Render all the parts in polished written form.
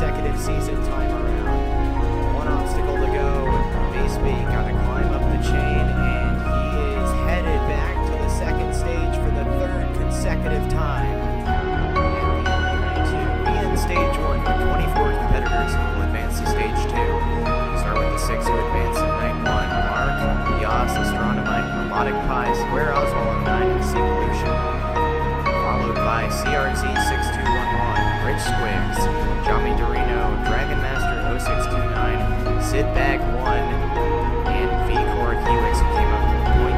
consecutive season time around. One obstacle to go. Baseby got to climb up the chain, and he is headed back to the second stage for the third consecutive time. And to be in stage 1 with 24 competitors who will advance to stage 2. We'll start with the 6 who advance in night 1. Mark, Yas, Dynamite, Robotic Pie, Square Oswald, 9, and Coolio. Followed by CRZ6211, Rich Squigs, Jami Dorino, Dragon Master 0629, Sid Bag 1, and V-Core Helix, who came up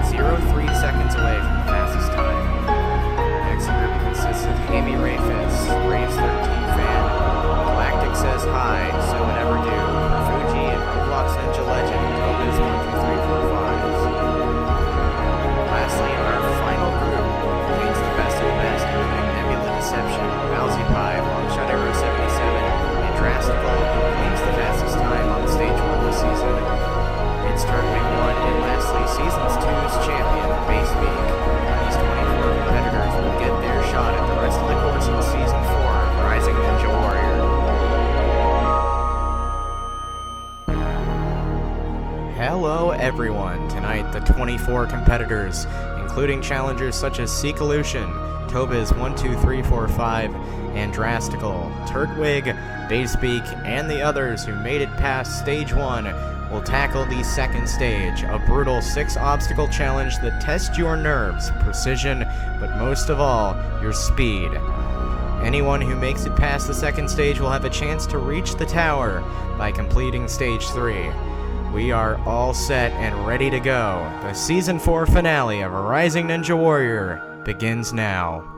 0.03 seconds away from the fastest time. Next group consists of Amy Rayfus, Raves 13 Fan, Galactic Says Hi, So Never Do, Fuji, and Roblox Ninja Legend, Tobis 12345. Lastly, our final group contains the best of the best, including Nebula Deception, Bowsy Pie, Longshot Arrow 77, and Drastical, who claims the fastest time on stage 1 this season. It's Turtwig 1, and lastly, Seasons 2's champion, Baseby. These 24 competitors will get their shot at the rest of the course in Season 4, Rising Ninja Warrior. Hello everyone! Tonight, the 24 competitors, including challengers such as Coolio, Tobis 12345, and Drastical, Turtwig, Baseby, and the others who made it past Stage 1 will tackle the second stage, a brutal 6-obstacle challenge that tests your nerves, precision, but most of all, your speed. Anyone who makes it past the second stage will have a chance to reach the tower by completing Stage 3. We are all set and ready to go. The Season 4 finale of Rising Ninja Warrior begins now.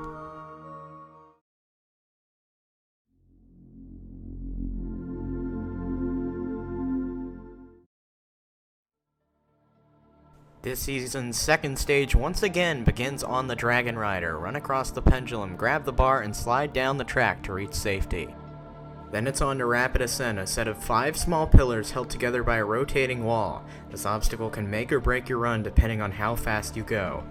This season's second stage once again begins on the Dragon Rider. Run across the pendulum, grab the bar, and slide down the track to reach safety. Then it's on to Rapid Ascent, a set of 5 small pillars held together by a rotating wall. This obstacle can make or break your run depending on how fast you go.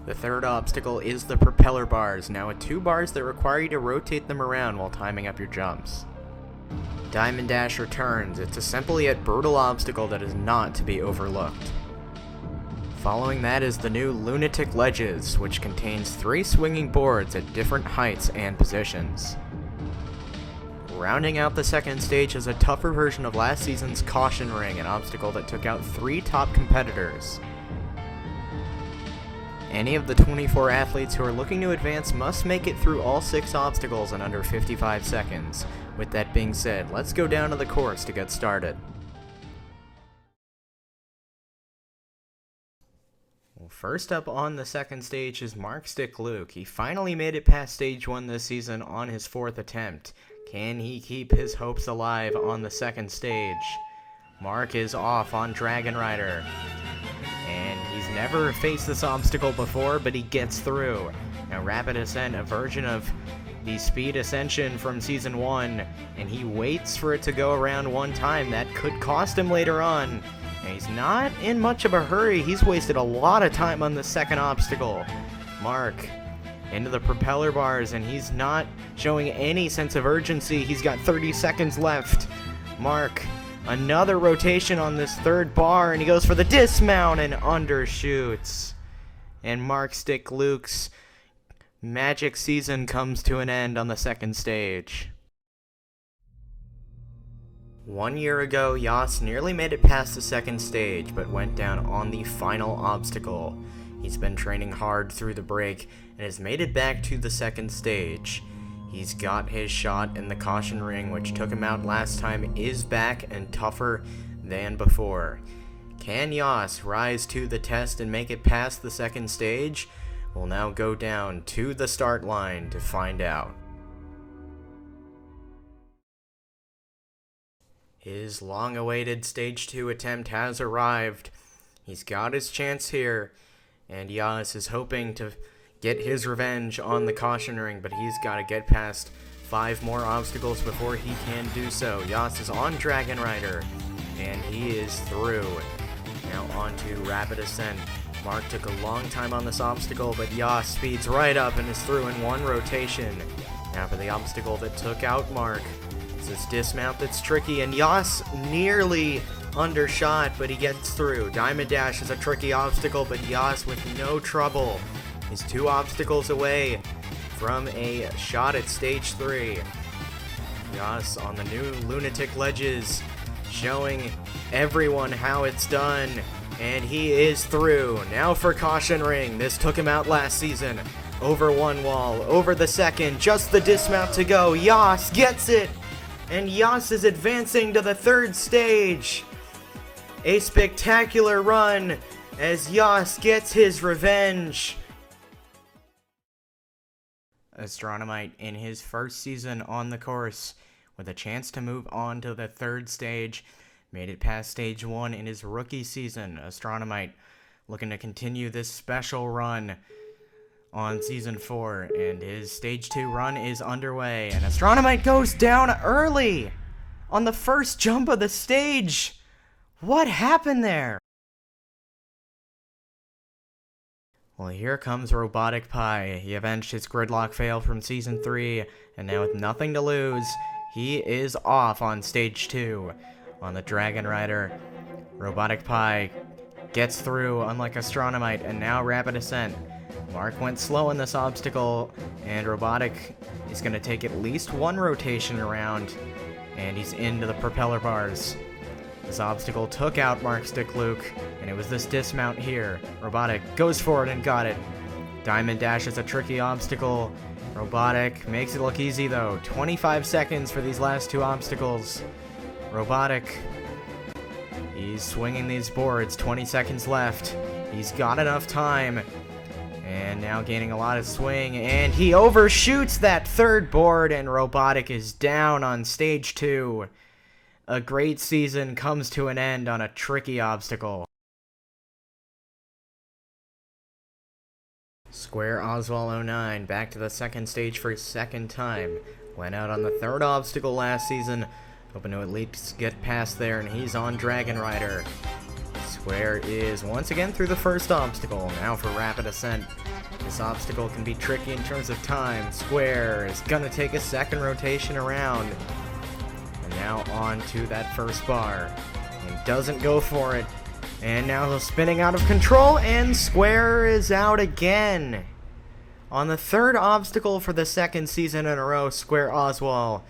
The third obstacle is the propeller bars, now with 2 bars that require you to rotate them around while timing up your jumps. Diamond Dash returns. It's a simple yet brutal obstacle that is not to be overlooked. Following that is the new Lunatic Ledges, which contains 3 swinging boards at different heights and positions. Rounding out the second stage is a tougher version of last season's Caution Ring, an obstacle that took out 3 top competitors. Any of the 24 athletes who are looking to advance must make it through all 6 obstacles in under 55 seconds. With that being said, let's go down to the course to get started. First up on the second stage is Mark Stick Luke. He finally made it past stage 1 this season on his 4th attempt. Can he keep his hopes alive on the second stage? Mark is off on Dragon Rider. And he's never faced this obstacle before, but he gets through. Now Rapid Ascent, a version of the Speed Ascension from Season 1, and he waits for it to go around one time. That could cost him later on. And he's not in much of a hurry. He's wasted a lot of time on the second obstacle. Mark into the propeller bars, and he's not showing any sense of urgency. He's got 30 seconds left. Mark, another rotation on this third bar, and he goes for the dismount and undershoots. And Mark Stick Luke's magic season comes to an end on the second stage. 1 year ago, Yas nearly made it past the second stage, but went down on the final obstacle. He's been training hard through the break, and has made it back to the second stage. He's got his shot, and the Caution Ring, which took him out last time, is back and tougher than before. Can Yas rise to the test and make it past the second stage? We'll now go down to the start line to find out. His long-awaited Stage 2 attempt has arrived. He's got his chance here, and Yas is hoping to get his revenge on the Caution Ring, but he's got to get past 5 more obstacles before he can do so. Yas is on Dragon Rider, and he is through. Now on to Rapid Ascent. Mark took a long time on this obstacle, but Yas speeds right up and is through in one rotation. Now for the obstacle that took out Mark. It's this dismount that's tricky, and Yas nearly undershot, but he gets through. Diamond Dash is a tricky obstacle, but Yas with no trouble is 2 obstacles away from a shot at stage 3. Yas on the new lunatic ledges, showing everyone how it's done, and he is through. Now for caution ring. This took him out last season. Over one wall, over the second, just the dismount to go. Yas gets it, and Yas is advancing to the 3rd stage. A spectacular run as Yas gets his revenge. Astronomite in his first season on the course, with a chance to move on to the 3rd stage, made it past stage 1 in his rookie season. Astronomite looking to continue this special run on season 4, and his stage 2 run is underway, and Astronomite goes down early on the first jump of the stage. What happened there? Well, here comes Robotic Pie. He avenged his gridlock fail from season 3, and now with nothing to lose, he is off on stage 2. On the Dragon Rider, Robotic Pie gets through, unlike Astronomite, and now Rapid Ascent. Mark went slow in this obstacle, and Robotic is going to take at least 1 rotation around, and he's into the propeller bars. This obstacle took out Mark's Stick Luke, and it was this dismount here. Robotic goes for it and got it. Diamond Dash is a tricky obstacle. Robotic makes it look easy though. 25 seconds for these last 2 obstacles. Robotic, he's swinging these boards. 20 seconds left. He's got enough time. And now gaining a lot of swing, and he overshoots that 3rd board, and Robotic is down on stage 2. A great season comes to an end on a tricky obstacle. Square Oswald 09 back to the 2nd stage for his 2nd time. Went out on the 3rd obstacle last season, hoping to at least get past there, and he's on Dragon Rider. Square is once again through the 1st obstacle. Now for Rapid Ascent. This obstacle can be tricky in terms of time. Square is gonna take a 2nd rotation around. And now on to that 1st bar. He doesn't go for it. And now he's spinning out of control, and Square is out again. On the 3rd obstacle for the 2nd season in a row, Square Oswald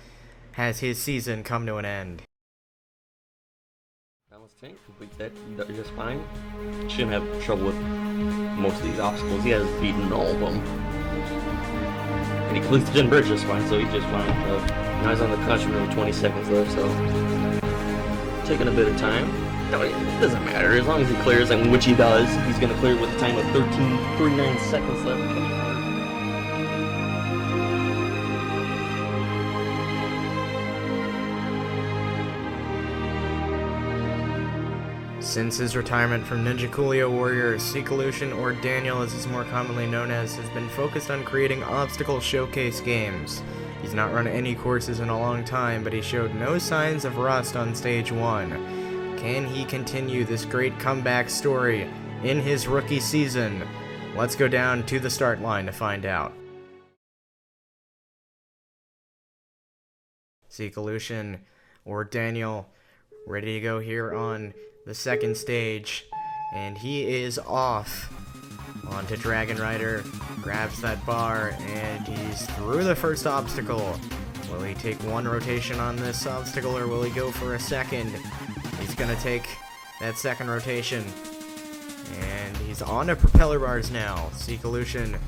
has his season come to an end. Tank, complete that just fine. Shouldn't have trouble with most of these obstacles. He has beaten all of them. And he completes the gym bridge just fine, so he's just fine. Now he's on the country room, 20 seconds left, so taking a bit of time. No, it doesn't matter. As long as he clears, and which he does, he's going to clear with a time of 13.39 seconds left. Since his retirement from Ninja Coolio Warrior, Seekolution, or Daniel as he's more commonly known as, has been focused on creating obstacle showcase games. He's not run any courses in a long time, but he showed no signs of rust on stage 1. Can he continue this great comeback story in his rookie season? Let's go down to the start line to find out. Seekolution, or Daniel, ready to go here on the 2nd stage, and he is off onto Dragon Rider, grabs that bar, and he's through the 1st obstacle. Will he take 1 rotation on this obstacle, or will he go for a 2nd? He's gonna take that 2nd rotation, and he's on to propeller bars now. Seekolution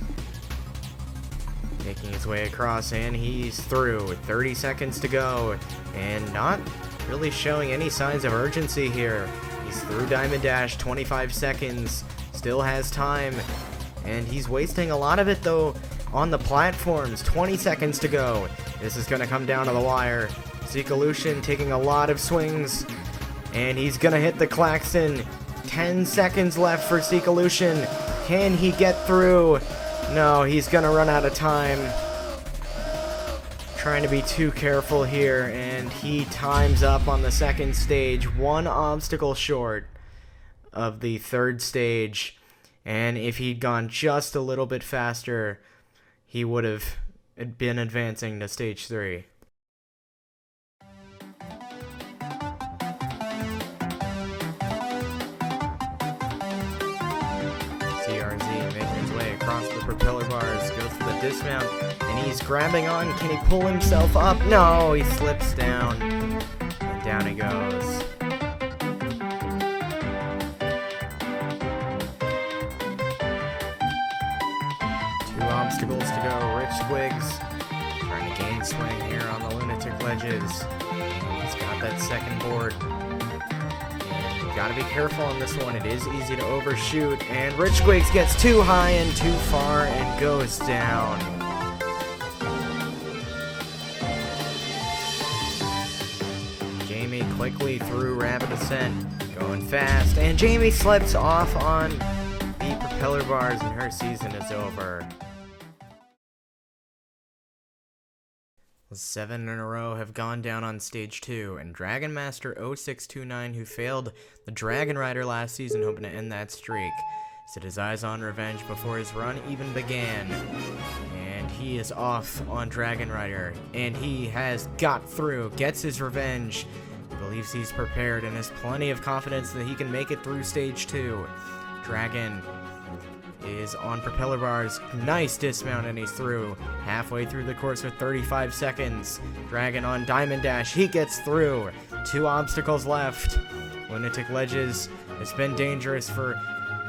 making his way across, and he's through. 30 seconds to go, and not really showing any signs of urgency here. He's through Diamond Dash, 25 seconds, still has time, and he's wasting a lot of it though on the platforms. 20 seconds to go. This is gonna come down to the wire. Seekolution taking a lot of swings, and he's gonna hit the klaxon. 10 seconds left for Seekolution. Can he get through? No, he's gonna run out of time. Trying to be too careful here, and he times up on the 2nd stage, 1 obstacle short of the 3rd stage. And if he'd gone just a little bit faster, he would have been advancing to stage 3. propeller bars, goes for the dismount, and he's grabbing on. Can he pull himself up? No, he slips down, and down he goes. Two obstacles to go. Rich Squigs trying to gain swing here on the lunatic ledges. He's got that second board. Gotta be careful on this one. It is easy to overshoot, and Rich Squigs gets too high and too far and goes down. Jamie quickly through rapid ascent, going fast, and Jamie slips off on the propeller bars, and her season is over. 7 in a row have gone down on stage 2, and Dragon Master 0629, who failed the Dragon Rider last season, hoping to end that streak, set his eyes on revenge before his run even began. And he is off on Dragon Rider, and he has got through, gets his revenge. He believes he's prepared and has plenty of confidence that he can make it through stage 2. Dragon is on propeller bars, nice dismount, and he's through. Halfway through the course with 35 seconds. Dragon on Diamond Dash, he gets through. 2 obstacles left. Lunatic Ledges, it's been dangerous for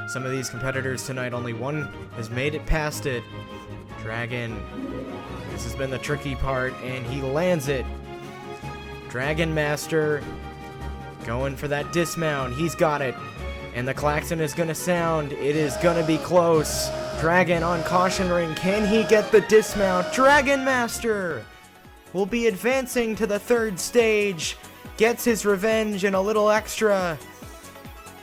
some of these competitors tonight. Only one has made it past it. Dragon, this has been the tricky part, and he lands it. Dragon Master going for that dismount, he's got it. And the klaxon is going to sound. It is going to be close. Dragon on caution ring. Can he get the dismount? Dragon Master will be advancing to the 3rd stage. Gets his revenge and a little extra.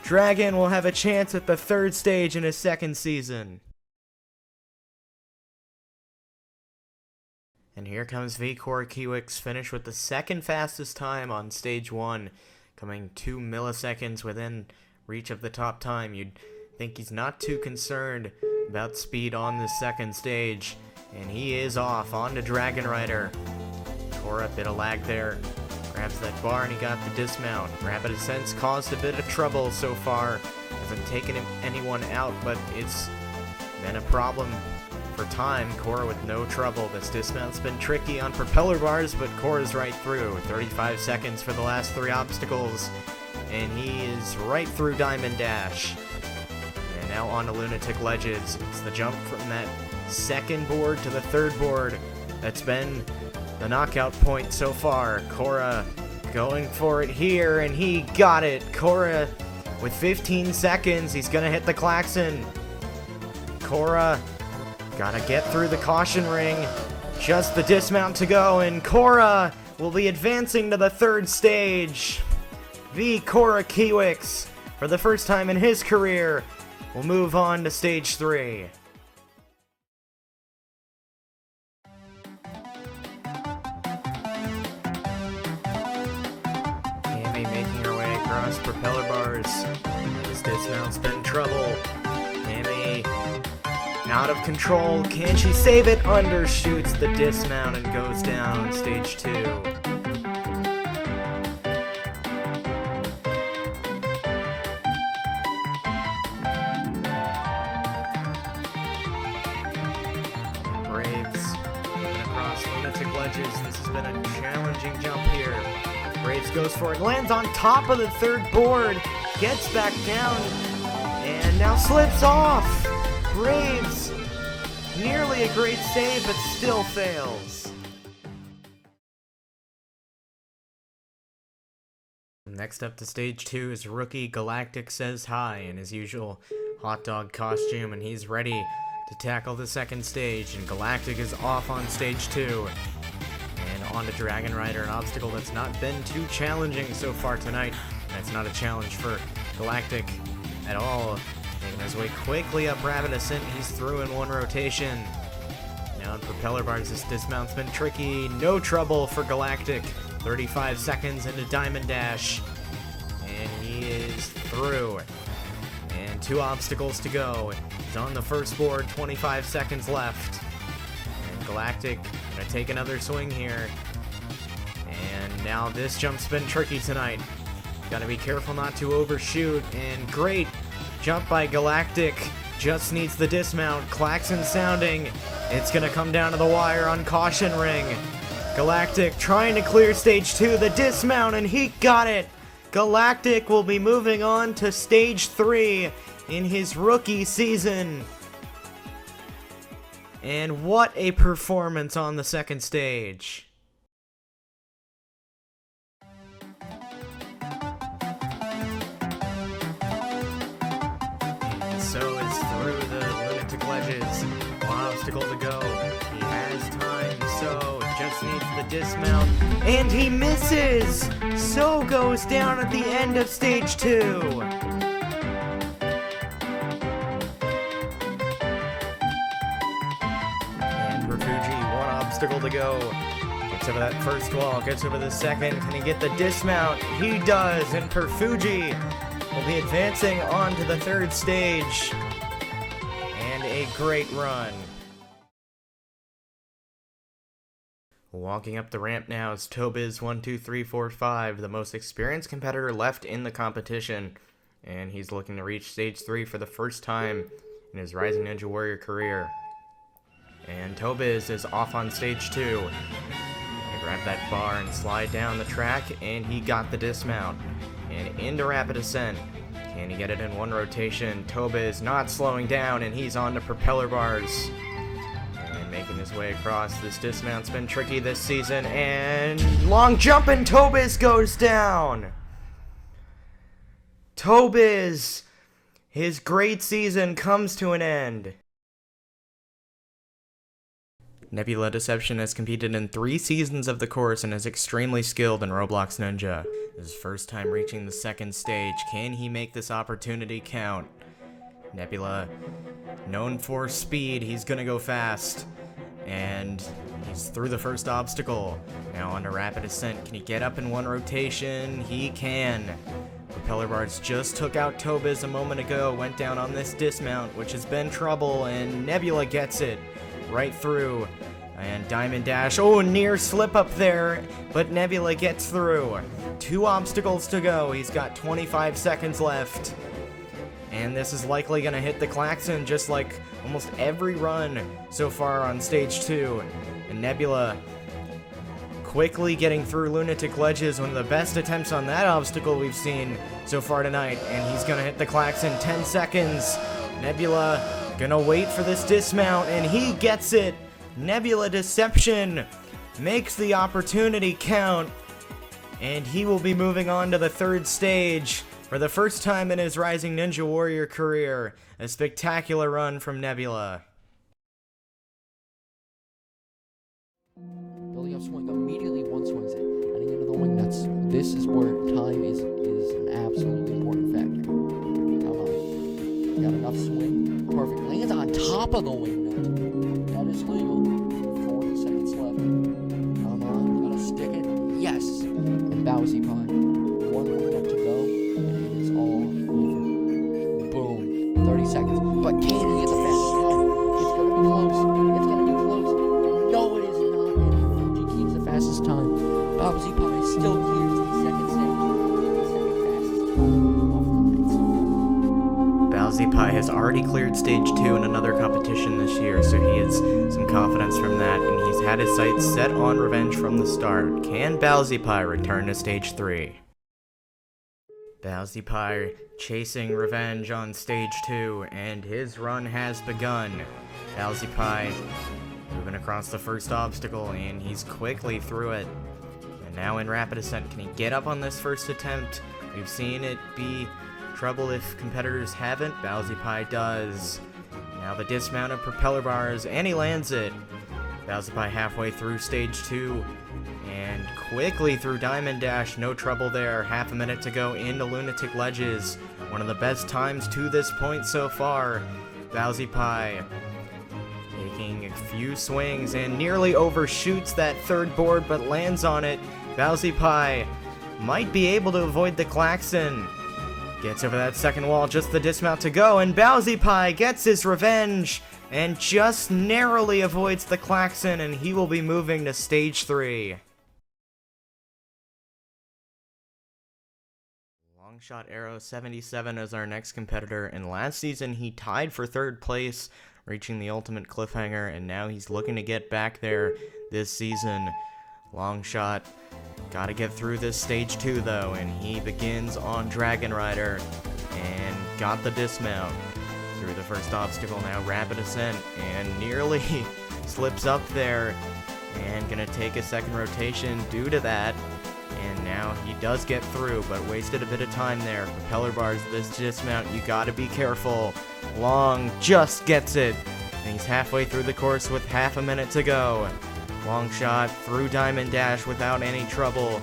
Dragon will have a chance at the 3rd stage in his 2nd season. And here comes VCore Kiwix, finish with the 2nd fastest time on stage 1, coming 2 milliseconds within reach of the top time. You'd think he's not too concerned about speed on the 2nd stage, and he is off onto Dragon Rider. Cora, bit of lag there, grabs that bar, and he got the dismount. Rapid Ascent's caused a bit of trouble so far, hasn't taken anyone out, but it's been a problem for time. Cora with no trouble. This dismount's been tricky on propeller bars, but Cora's right through. 35 seconds for the last 3 obstacles, and he is right through Diamond Dash. And now on to Lunatic Ledges. It's the jump from that 2nd board to the 3rd board that's been the knockout point so far. Cora going for it here, and he got it. Cora with 15 seconds. He's gonna hit the klaxon. Cora gotta get through the caution ring. Just the dismount to go, and Cora will be advancing to the 3rd stage. VCore Kiwix, for the first time in his career, will move on to stage 3. Amy making her way across propeller bars. This dismount's been trouble. Amy out of control. Can she save it? Undershoots the dismount and goes down stage 2. This has been a challenging jump here. Braves goes for it, lands on top of the 3rd board, gets back down, and now slips off. Braves, nearly a great save, but still fails. Next up to stage 2 is rookie Galactic Says Hi in his usual hot dog costume, and he's ready to tackle the 2nd stage, and Galactic is off on stage 2. And on to Dragon Rider, an obstacle that's not been too challenging so far tonight. That's not a challenge for Galactic at all. Making his way quickly up Rapid Ascent, he's through in 1 rotation. Now on propeller bars, this dismount's been tricky. No trouble for Galactic. 35 seconds into Diamond Dash, and he is through. And 2 obstacles to go. He's on the 1st board, 25 seconds left. And Galactic gonna take another swing here. And now this jump's been tricky tonight. Gotta be careful not to overshoot, and great jump by Galactic. just needs the dismount. Klaxon sounding. It's gonna come down to the wire on caution ring. Galactic trying to clear stage 2, the dismount, and he got it! Galactic will be moving on to stage 3 in his rookie season. And what a performance on the second stage. And so is through the lunatic ledges. One obstacle to go. He has time, so just needs the dismount. And he misses! So goes down at the end of stage 2. Obstacle to go. Gets over that first wall, gets over the second. Can he get the dismount? He does, and Perfuji will be advancing on to the third stage. And a great run. Walking up the ramp now is Tobiz12345, the most experienced competitor left in the competition. And he's looking to reach stage 3 for the first time in his Rising Ninja Warrior career. And Tobiz is off on stage 2. He grabbed that bar and slide down the track, and he got the dismount. And into rapid ascent. Can he get it in one rotation? Tobiz not slowing down, and he's on to propeller bars. And making his way across. This dismount's been tricky this season, and long jump, and Tobiz goes down! Tobiz! His great season comes to an end. Nebula Deception has competed in 3 seasons of the course and is extremely skilled in Roblox Ninja. His first time reaching the second stage. Can he make this opportunity count? Nebula, known for speed, he's gonna go fast. And he's through the first obstacle. Now on to rapid ascent. Can he get up in one rotation? He can. Propeller bars just took out Tobiz a moment ago. Went down on this dismount, which has been trouble, and Nebula gets it. Right through, and Diamond Dash, oh, near slip up there, but Nebula gets through. 2 obstacles to go. He's got 25 seconds left, and this is likely gonna hit the Klaxon just like almost every run so far on stage 2. And Nebula quickly getting through lunatic ledges, one of the best attempts on that obstacle we've seen so far tonight, and he's gonna hit the Klaxon. 10 seconds. Nebula gonna wait for this dismount, and he gets it! Nebula Deception makes the opportunity count, and he will be moving on to the third stage for the first time in his Rising Ninja Warrior career. A spectacular run from Nebula. Building up swing, immediately one swings it, heading into the wing nuts. This is where time is an absolutely important factor. Come on. Got enough swing. Perfect. Lands on top of the wing nut. That is legal. 40 seconds left. Come on. Gotta stick it. Yes. And Bowsy Pie. One wing nut to go. And it is all over. Boom. 30 seconds. But can he get the fastest time? It's gonna be close. It's gonna be close. No, it is not. And Fuji keeps the fastest time. Bowsy Pie still clears the second stage. The second fastest time of the night so far. Bowsy Pie has already cleared stage 2 in another competition this year, so he has some confidence from that, and he's had his sights set on revenge from the start. Can Bowsy Pie return to stage 3? Bowsy Pie chasing revenge on stage 2, and his run has begun. Bowsy Pie moving across the first obstacle, and he's quickly through it. And now in rapid ascent, can he get up on this first attempt? We've seen it be trouble if competitors haven't. Bowsy Pie does. Now the dismount of propeller bars, and he lands it. Bowsy Pie halfway through stage 2, and quickly through Diamond Dash. No trouble there. Half a minute to go into lunatic ledges. One of the best times to this point so far. Bowsy Pie taking a few swings and nearly overshoots that third board, but lands on it. Bowsy Pie might be able to avoid the Klaxon. Gets over that second wall, just the dismount to go, and Bowsy Pie gets his revenge and just narrowly avoids the Klaxon, and he will be moving to stage 3. Longshot Arrow 77 is our next competitor, and last season he tied for 3rd place, reaching the ultimate cliffhanger, and now he's looking to get back there this season. Longshot, gotta get through this stage 2 though, and he begins on Dragon Rider, and got the dismount. Through the first obstacle now, rapid ascent, and nearly slips up there, and gonna take a second rotation due to that. And now he does get through, but wasted a bit of time there. Propeller bars, this dismount, you gotta be careful. Long just gets it, and he's halfway through the course with half a minute to go. Longshot through Diamond Dash without any trouble.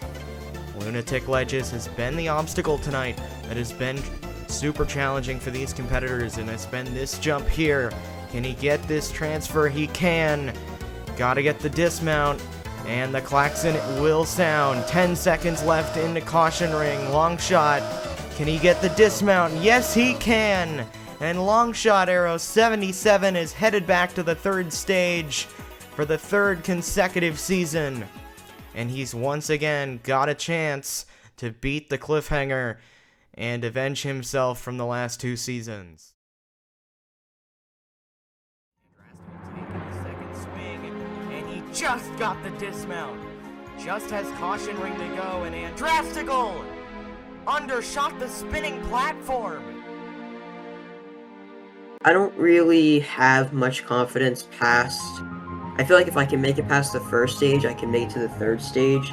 Lunatic Ledges has been the obstacle tonight that has been super challenging for these competitors, and it's been this jump here. Can he get this transfer? He can. Gotta get the dismount. And the klaxon will sound. 10 seconds left in the caution ring. Longshot, can he get the dismount? Yes, he can! And Longshot Arrow 77 is headed back to the 3rd stage for the 3rd consecutive season. And he's once again got a chance to beat the cliffhanger and avenge himself from the last 2 seasons. Just got the dismount. Just has caution ring to go, and Andrastical undershot the spinning platform. I don't really have much confidence past. I feel like if I can make it past the 1st stage, I can make it to the 3rd stage.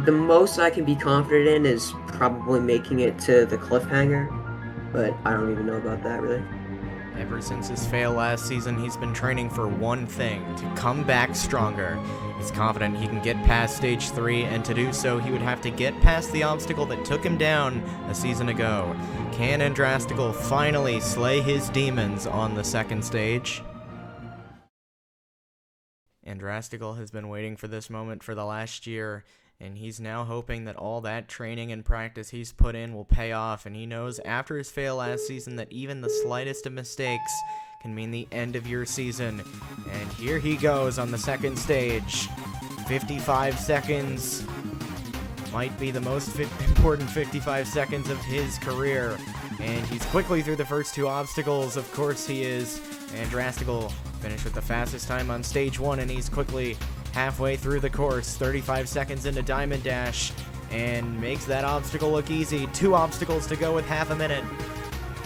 The most I can be confident in is probably making it to the cliffhanger, but I don't even know about that really. Ever since his fail last season, he's been training for one thing, to come back stronger. He's confident he can get past stage 3, and to do so, he would have to get past the obstacle that took him down a season ago. Can Andrastical finally slay his demons on the 2nd stage? Andrastical has been waiting for this moment for the last year, and he's now hoping that all that training and practice he's put in will pay off, and he knows after his fail last season that even the slightest of mistakes can mean the end of your season. And here he goes on the 2nd stage. 55 seconds might be the most important 55 seconds of his career, and he's quickly through the first 2 obstacles. Of course he is. Andrastical finished with the fastest time on stage 1, and he's quickly halfway through the course, 35 seconds into Diamond Dash, and makes that obstacle look easy. 2 obstacles to go with half a minute.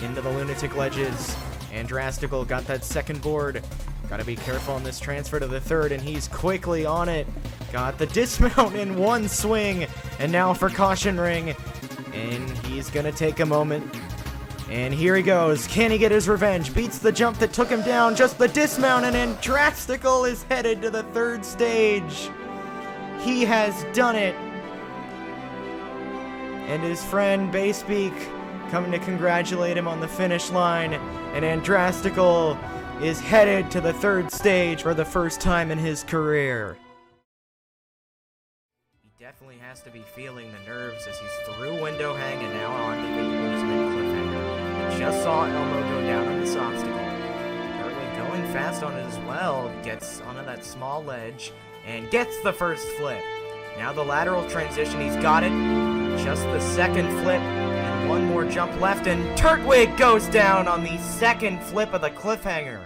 Into the Lunatic Ledges. Andrastical got that 2nd board. Gotta be careful on this transfer to the 3rd, and he's quickly on it. Got the dismount in one swing, and now for caution ring. And he's gonna take a moment. And here he goes. Can he get his revenge? Beats the jump that took him down. Just the dismount, and Andrastical is headed to the 3rd stage. He has done it. And his friend Basebeak coming to congratulate him on the finish line. And Andrastical is headed to the 3rd stage for the first time in his career. He definitely has to be feeling the nerves as he's through window hang and now on to the ultimate cliffhanger. Just saw Elmo go down on this obstacle. Currently going fast on it as well. Gets onto that small ledge and gets the 1st flip. Now the lateral transition, he's got it. Just the 2nd flip and 1 more jump left, and Turtwig goes down on the 2nd flip of the cliffhanger.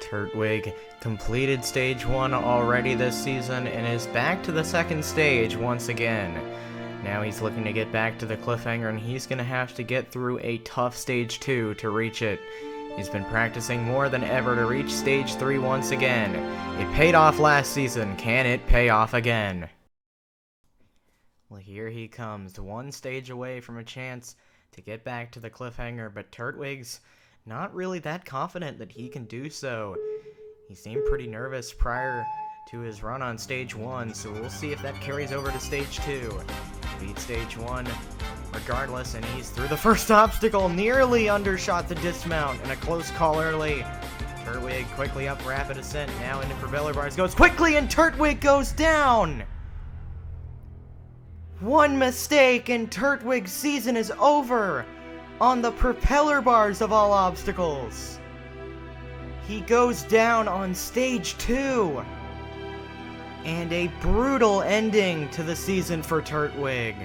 Turtwig completed stage 1 already this season and is back to the 2nd stage once again. Now he's looking to get back to the cliffhanger, and he's going to have to get through a tough stage 2 to reach it. He's been practicing more than ever to reach stage 3 once again. It paid off last season. Can it pay off again? Well, here he comes, 1 stage away from a chance to get back to the cliffhanger, but Turtwig's not really that confident that he can do so. He seemed pretty nervous prior to his run on stage 1, so we'll see if that carries over to stage 2. Beat stage 1 regardless, and he's through the first obstacle, nearly undershot the dismount, and a close call early. Turtwig quickly up rapid ascent, now into propeller bars, goes quickly, and Turtwig goes down! 1 mistake and Turtwig's season is over on the propeller bars of all obstacles. He goes down on stage 2. And a brutal ending to the season for Turtwig.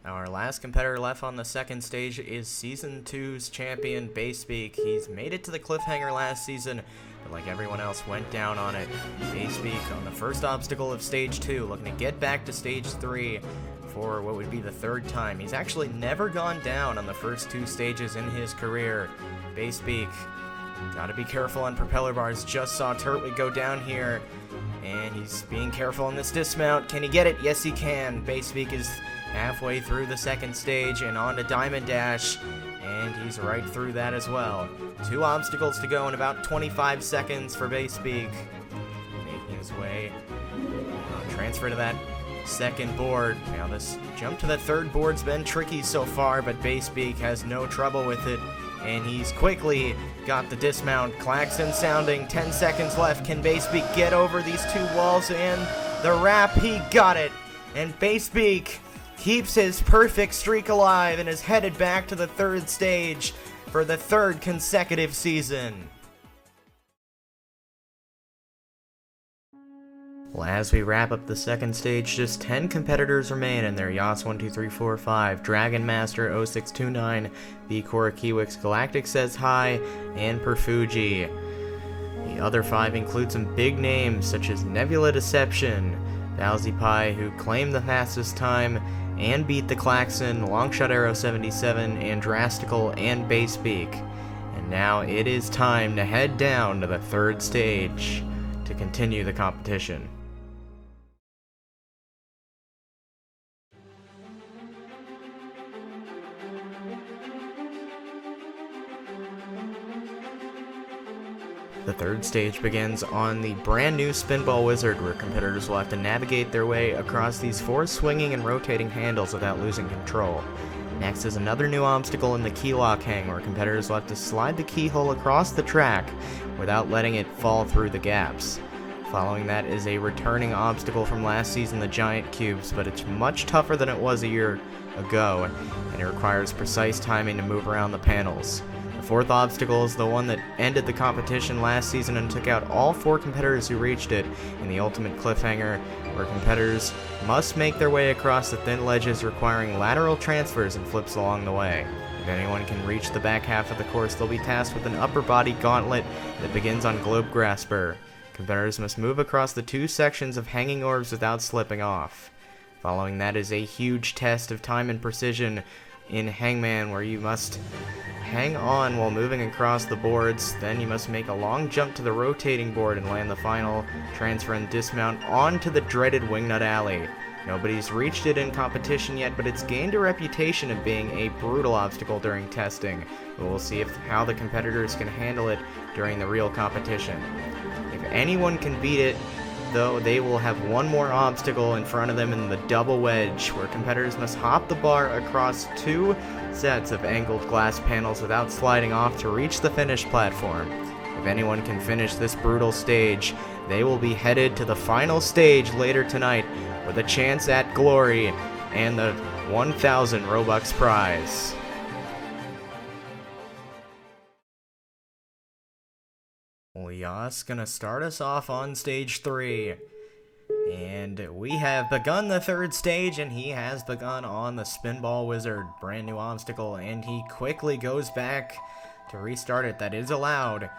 Our last competitor left on the second stage is Season 2's champion, Basebeak. He's made it to the cliffhanger last season, but like everyone else, went down on it. Basebeak on the first obstacle of Stage 2, looking to get back to Stage 3 for what would be the third time. He's actually never gone down on the first 2 stages in his career. Basebeak, gotta be careful on propeller bars. Just saw Turtwig go down here, and he's being careful on this dismount. Can he get it? Yes, he can. Basebeak is halfway through the second stage and on to Diamond Dash, and he's right through that as well. 2 obstacles to go in about 25 seconds for Basebeak. Making his way. Transfer to that second board. Now this jump to the third board's been tricky so far, but Basebeak has no trouble with it, and he's quickly got the dismount. Klaxon sounding, 10 seconds left. Can Basebeak get over these 2 walls and the wrap? He got it, and Basebeak keeps his perfect streak alive and is headed back to the third stage for the 3rd consecutive season. Well, as we wrap up the second stage, just 10 competitors remain, and they're Yas12345, Dragon Master 0629, V-Core Kiwix Galactic Says Hi, and Perfuji. The other 5 include some big names such as Nebula Deception, Bowsy Pie, who claimed the fastest time and beat the Klaxon, Longshot Arrow 77, and Drastical, and Basebeak. And now it is time to head down to the third stage to continue the competition. The third stage begins on the brand new Spinball Wizard, where competitors will have to navigate their way across these 4 swinging and rotating handles without losing control. Next is another new obstacle in the key lock hang, where competitors will have to slide the keyhole across the track without letting it fall through the gaps. Following that is a returning obstacle from last season, the giant cubes, but it's much tougher than it was a year ago, and it requires precise timing to move around the panels. The 4th obstacle is the one that ended the competition last season and took out all 4 competitors who reached it in the ultimate cliffhanger, where competitors must make their way across the thin ledges, requiring lateral transfers and flips along the way. If anyone can reach the back half of the course, they'll be tasked with an upper body gauntlet that begins on Globe Grasper. Competitors must move across the 2 sections of hanging orbs without slipping off. Following that is a huge test of time and precision in Hangman, where you must hang on while moving across the boards. Then you must make a long jump to the rotating board and land the final transfer and dismount onto the dreaded Wingnut Alley. Nobody's reached it in competition yet, but it's gained a reputation of being a brutal obstacle during testing. But we'll see how the competitors can handle it during the real competition. If anyone can beat it, though, they will have 1 more obstacle in front of them in the double wedge, where competitors must hop the bar across 2 sets of angled glass panels without sliding off to reach the finish platform. If anyone can finish this brutal stage, they will be headed to the final stage later tonight with a chance at glory and the 1,000 Robux prize. Well, Yas gonna start us off on stage 3. And we have begun the third stage, and he has begun on the Spinball Wizard. Brand new obstacle, and he quickly goes back to restart it. That is allowed.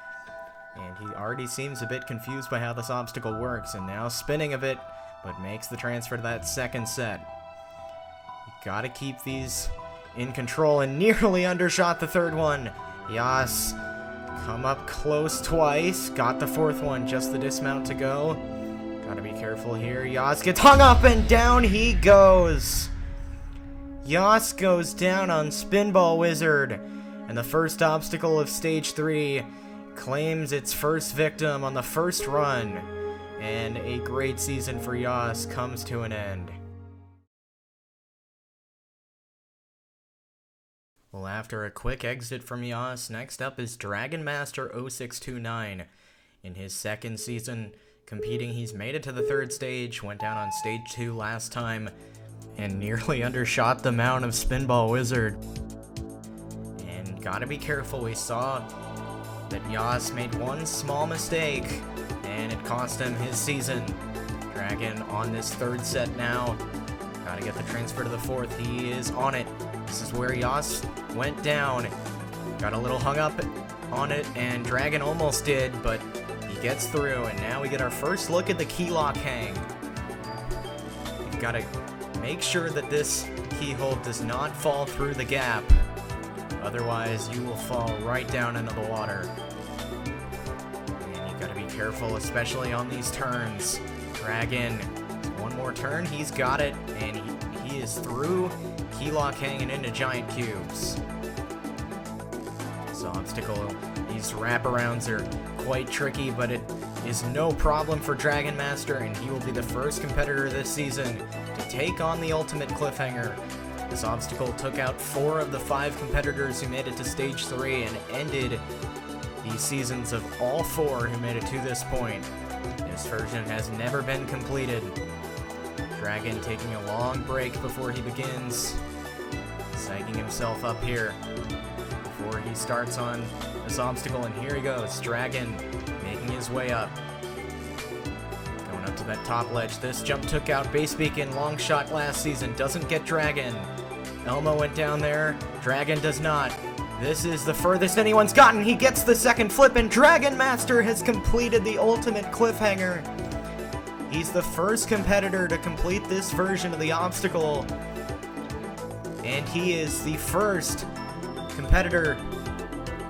And he already seems a bit confused by how this obstacle works, and now spinning a bit, but makes the transfer to that second set. You gotta keep these in control, and nearly undershot the third one. Yas come up close twice, got the 4th one, just the dismount to go. Gotta be careful here. Yas gets hung up, and down he goes. Yas goes down on Spinball Wizard, and the first obstacle of stage 3 claims its first victim on the first run, and a great season for Yas comes to an end. Well, after a quick exit from Yas, next up is Dragon Master 0629. In his second season competing, he's made it to the third stage, went down on stage 2 last time, and nearly undershot the mount of Spinball Wizard. And gotta be careful, we saw that Yas made one small mistake, and it cost him his season. Dragon on this third set now. Gotta get the transfer to the 4th. He is on it. This is where Yas went down. Got a little hung up on it, and Dragon almost did, but he gets through, and now we get our first look at the key lock hang. You've got to make sure that this keyhole does not fall through the gap. Otherwise, you will fall right down into the water. And you got to be careful, especially on these turns. Dragon, one more turn, he's got it, and he is through key lock hanging into giant cubes. This obstacle, these wraparounds are quite tricky, but it is no problem for Dragon Master, and he will be the first competitor this season to take on the ultimate cliffhanger. This obstacle took out 4 of the 5 competitors who made it to stage 3 and ended the seasons of all 4 who made it to this point. This version has never been completed. Dragon taking a long break before he begins, psyching himself up here before he starts on this obstacle, and here he goes. Dragon making his way up. Going up to that top ledge. This jump took out Base Beacon long shot last season. Doesn't get Dragon. Elmo went down there. Dragon does not. This is the furthest anyone's gotten. He gets the second flip, and Dragon Master has completed the ultimate cliffhanger. He's the first competitor to complete this version of the obstacle, and he is the first competitor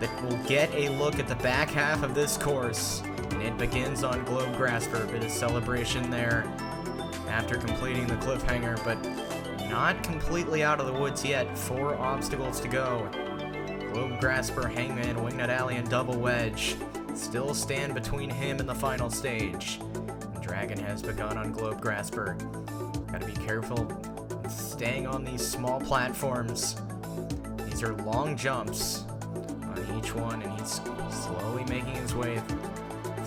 that will get a look at the back half of this course. And it begins on Globe Grasper. A bit of celebration there after completing the cliffhanger, but not completely out of the woods yet. 4 obstacles to go. Globe Grasper, Hangman, Wingnut Alley, and Double Wedge still stand between him and the final stage. And Dragon has begun on Globe Grasper. Gotta be careful staying on these small platforms. These are long jumps on each one, and he's slowly making his way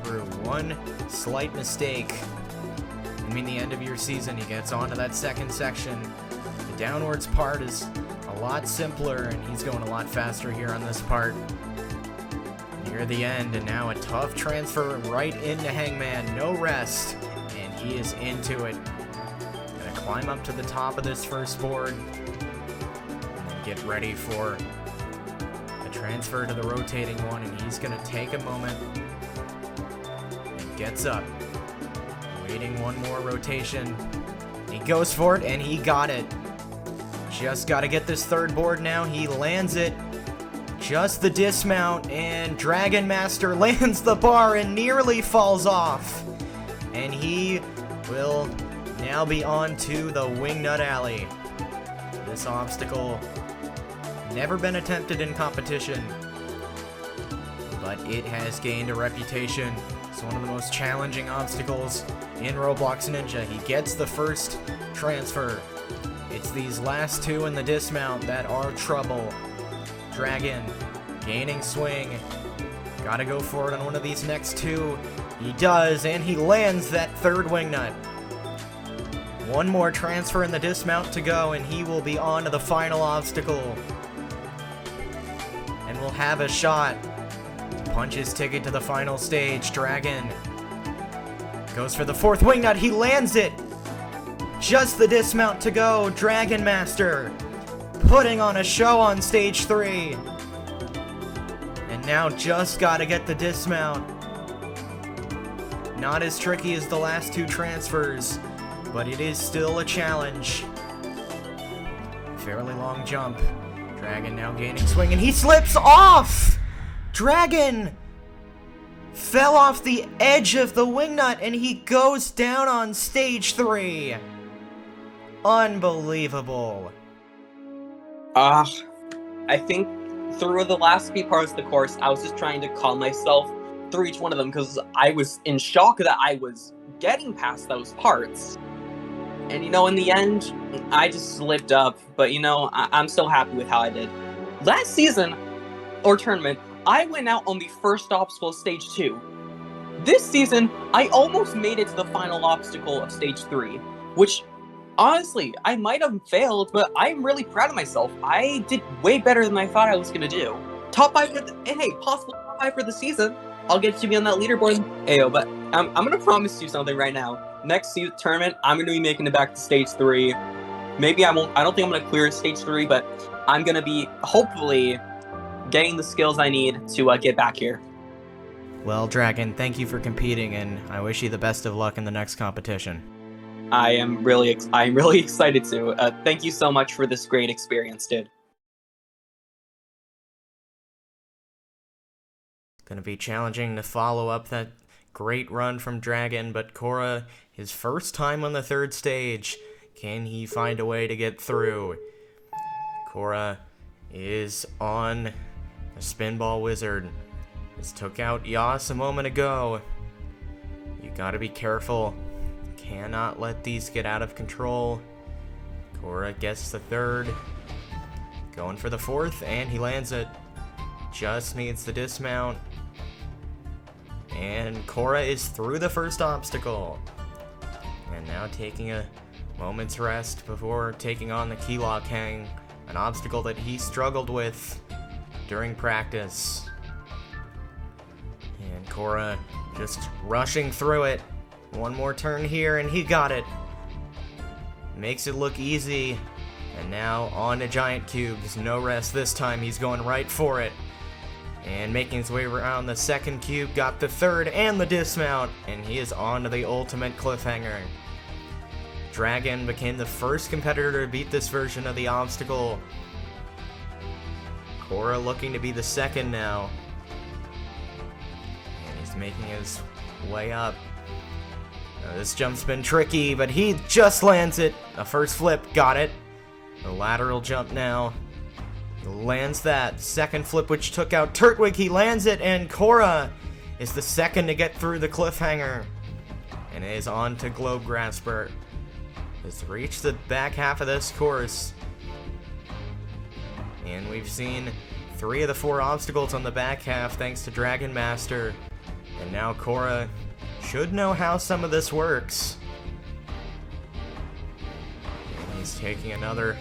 through. One slight mistake and mean the end of your season. He gets onto that second section. The downwards part is a lot simpler, and he's going a lot faster here on this part. Near the end, and now a tough transfer right into Hangman. No rest, and he is into it. Gonna climb up to the top of this first board, and then get ready for a transfer to the rotating one, and he's gonna take a moment. And gets up. Waiting one more rotation. He goes for it, and he got it. Just got to get this third board now. He lands it. Just the dismount, and Dragon Master lands the bar and nearly falls off. And he will now be on to the Wingnut Alley. This obstacle never been attempted in competition, but it has gained a reputation. It's one of the most challenging obstacles in Roblox Ninja. He gets the first transfer. It's these last 2 in the dismount that are trouble. Dragon gaining swing. Gotta go for it on one of these next 2. He does, and he lands that third wingnut. One more transfer in the dismount to go, and he will be on to the final obstacle. And will have a shot. Punch his ticket to the final stage. Dragon goes for the 4th wingnut. He lands it. Just the dismount to go. Dragon Master putting on a show on stage 3. And now just gotta get the dismount. Not as tricky as the last 2 transfers, but it is still a challenge. Fairly long jump. Dragon now gaining swing, and he slips off! Dragon fell off the edge of the wingnut, and he goes down on stage 3. Unbelievable. I think through the last few parts of the course, I was just trying to calm myself through each one of them, because I was in shock that I was getting past those parts. And, in the end, I just slipped up. But, I'm still happy with how I did. Last season, or tournament, I went out on the first obstacle, stage 2. This season, I almost made it to the final obstacle of stage 3, which, honestly, I might have failed, but I'm really proud of myself. I did way better than I thought I was going to do. Top 5 for possible top 5 for the season. I'll get to be on that leaderboard. Ayo, but I'm going to promise you something right now. Next season tournament, I'm going to be making it back to stage 3. maybe I won't. I don't think I'm gonna clear stage 3, but I'm gonna be hopefully getting the skills I need to get back here. Well, Dragon, thank you for competing, and I wish you the best of luck in the next competition. I'm really excited to. Thank you so much for this great experience, dude. Gonna be challenging to follow up that great run from Dragon, but Korra, his first time on the third stage. Can he find a way to get through? Korra is on a Spinball Wizard. This took out Yas a moment ago. You gotta be careful. Cannot let these get out of control. Korra gets the third. Going for the fourth, and he lands it. Just needs the dismount. And Korra is through the first obstacle. And now taking a moment's rest before taking on the key lock hang, an obstacle that he struggled with during practice. And Korra just rushing through it. One more turn here and he got it. Makes it look easy. And now on to giant cubes. No rest this time. He's going right for it. And making his way around the second cube, got the third and the dismount. And he is on to the ultimate cliffhanger. Dragon became the first competitor to beat this version of the obstacle. Korra looking to be the second now. And he's making his way up. Now, this jump's been tricky, but he just lands it. A first flip, got it. The lateral jump now. He lands that. Second flip, which took out Turtwig, he lands it, and Korra is the second to get through the cliffhanger. And is on to Globe Grasper. Has reached the back half of this course. And we've seen 3 of the 4 obstacles on the back half thanks to Dragon Master. And now Korra should know how some of this works. And he's taking another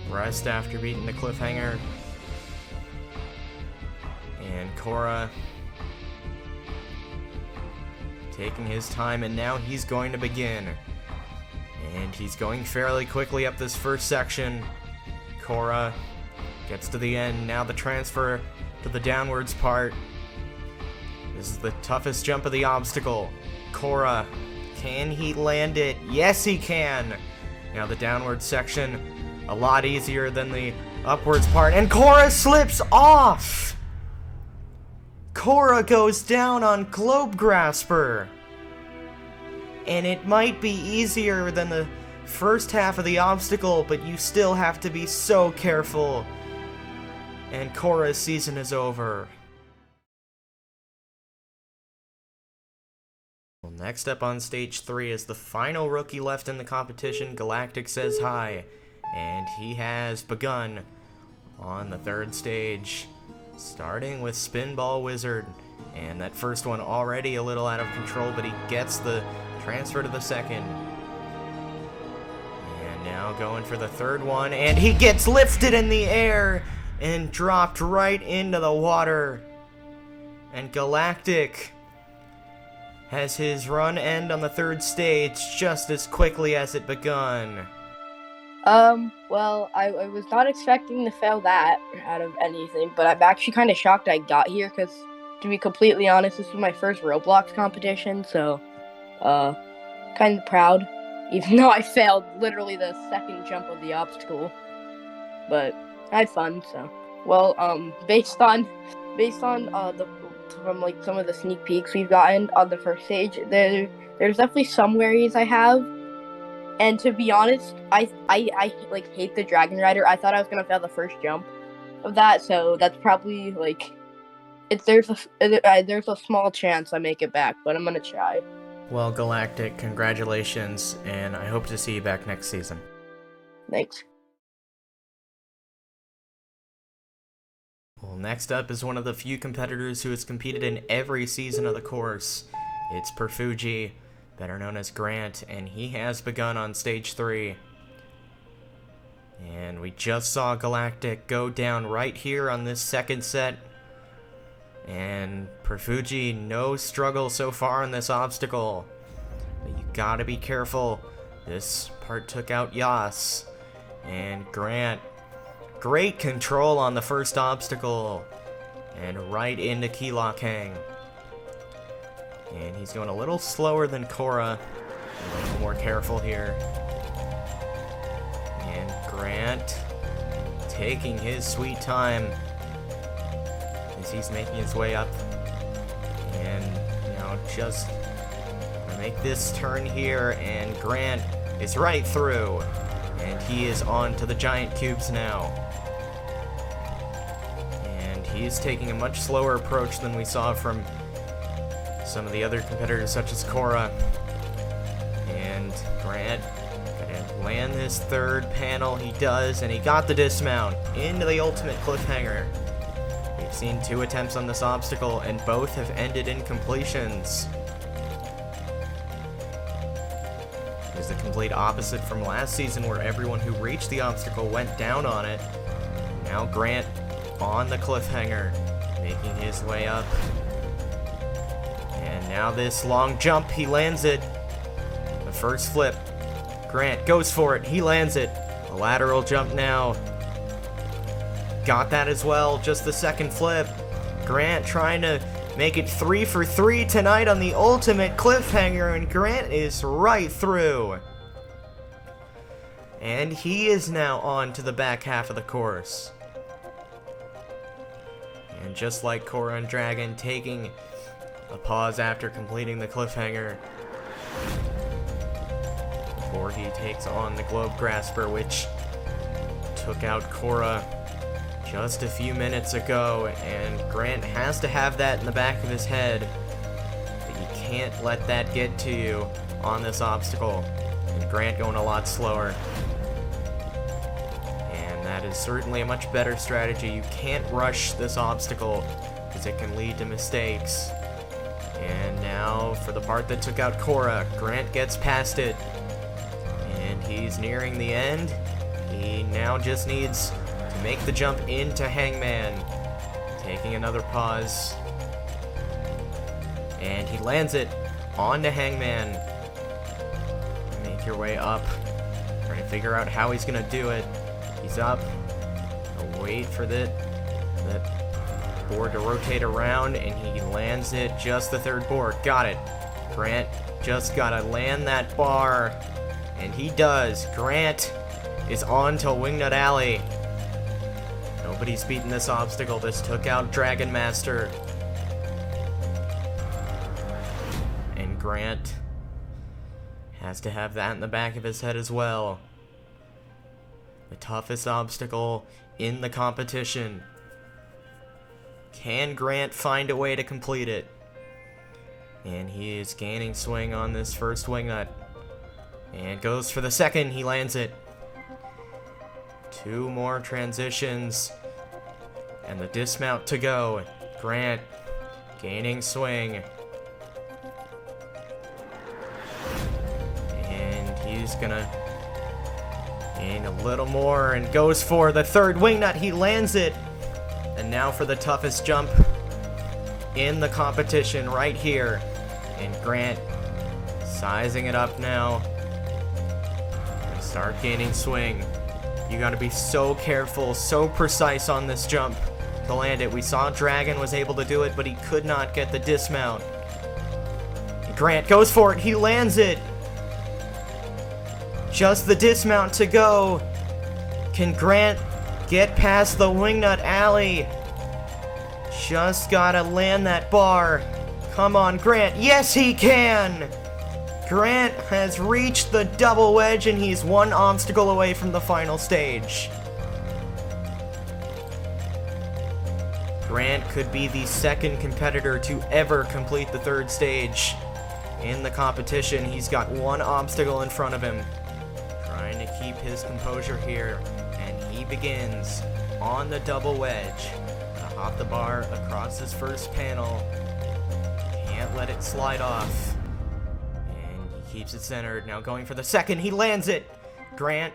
rest after beating the cliffhanger. And Korra taking his time, and now he's going to begin. And he's going fairly quickly up this first section. Korra gets to the end. Now the transfer to the downwards part. This is the toughest jump of the obstacle. Korra, can he land it? Yes, he can. Now the downward section, a lot easier than the upwards part. And Korra slips off. Korra goes down on Globe Grasper. And it might be easier than the first half of the obstacle, but you still have to be so careful. And Korra's season is over. Well, next up on stage 3 is the final rookie left in the competition. Galactic says hi, and he has begun on the third stage, starting with Spinball Wizard. And that first one already a little out of control, but he gets the transfer to the second. And now going for the third one, and he gets lifted in the air and dropped right into the water. And Galactic has his run end on the third stage just as quickly as it begun. Well, I was not expecting to fail that out of anything, but I'm actually kind of shocked I got here, because, to be completely honest, this was my first Roblox competition, so, kind of proud, even though I failed literally the second jump of the obstacle, but I had fun, so. Well, based on from like some of the sneak peeks we've gotten on the first stage, there's definitely some worries I have. And to be honest, I like hate the Dragon Rider. I thought I was gonna fail the first jump of that, so that's probably like there's a small chance I make it back, but I'm gonna try. Well, Galactic, congratulations, and I hope to see you back next season. Thanks. Well, next up is one of the few competitors who has competed in every season of the course. It's Perfuji, better known as Grant, and he has begun on stage 3. And we just saw Galactic go down right here on this second set. And Perfuji, no struggle so far on this obstacle. But you gotta be careful. This part took out Yas. And Grant, great control on the first obstacle. And right into key lock hang. And he's going a little slower than Korra. A little more careful here. And Grant taking his sweet time as he's making his way up. And, you know, just gonna make this turn here, and Grant is right through. And he is on to the giant cubes now. And he is taking a much slower approach than we saw from some of the other competitors, such as Korra. And Grant gonna land this third panel. He does, and he got the dismount into the ultimate cliffhanger. We've seen 2 attempts on this obstacle, and both have ended in completions. It's the complete opposite from last season, where everyone who reached the obstacle went down on it. Now Grant on the cliffhanger, making his way up. And now this long jump, he lands it. The first flip, Grant goes for it, he lands it. A lateral jump now. Got that as well, just the second flip. Grant trying to make it 3 for 3 tonight on the ultimate cliffhanger, and Grant is right through. And he is now on to the back half of the course. And just like Korra and Dragon, taking a pause after completing the cliffhanger before he takes on the Globe Grasper, which took out Korra just a few minutes ago, and Grant has to have that in the back of his head, that you can't let that get to you on this obstacle. And Grant going a lot slower. And that is certainly a much better strategy. You can't rush this obstacle, because it can lead to mistakes. And now, for the part that took out Korra, Grant gets past it. And he's nearing the end. He now just needs to make the jump into Hangman. Taking another pause. And he lands it onto Hangman. Make your way up. Trying to figure out how he's gonna do it. He's up. Wait for the board to rotate around, and he lands it just the third board. Got it. Grant just gotta land that bar, and he does. Grant is on to Wingnut Alley. Nobody's beaten this obstacle. This took out Dragon Master. And Grant has to have that in the back of his head as well. The toughest obstacle in the competition. Can Grant find a way to complete it? And he is gaining swing on this first wingnut. And goes for the second, he lands it. 2 more transitions. And the dismount to go. Grant gaining swing. And he's gonna gain a little more and goes for the third wingnut. He lands it. And now for the toughest jump in the competition right here. And Grant sizing it up now. And start gaining swing. You gotta be so careful, so precise on this jump to land it. We saw Dragon was able to do it, but he could not get the dismount. And Grant goes for it, he lands it. Just the dismount to go. Can Grant get past the Wingnut Alley? Just gotta land that bar. Come on, Grant. Yes, he can! Grant has reached the double wedge, and he's 1 obstacle away from the final stage. Grant could be the 2nd competitor to ever complete the 3rd stage in the competition. He's got 1 obstacle in front of him. Trying to keep his composure here, and he begins on the double wedge. Gonna hop the bar across his first panel. Can't let it slide off. Keeps it centered. Now going for the second. He lands it. Grant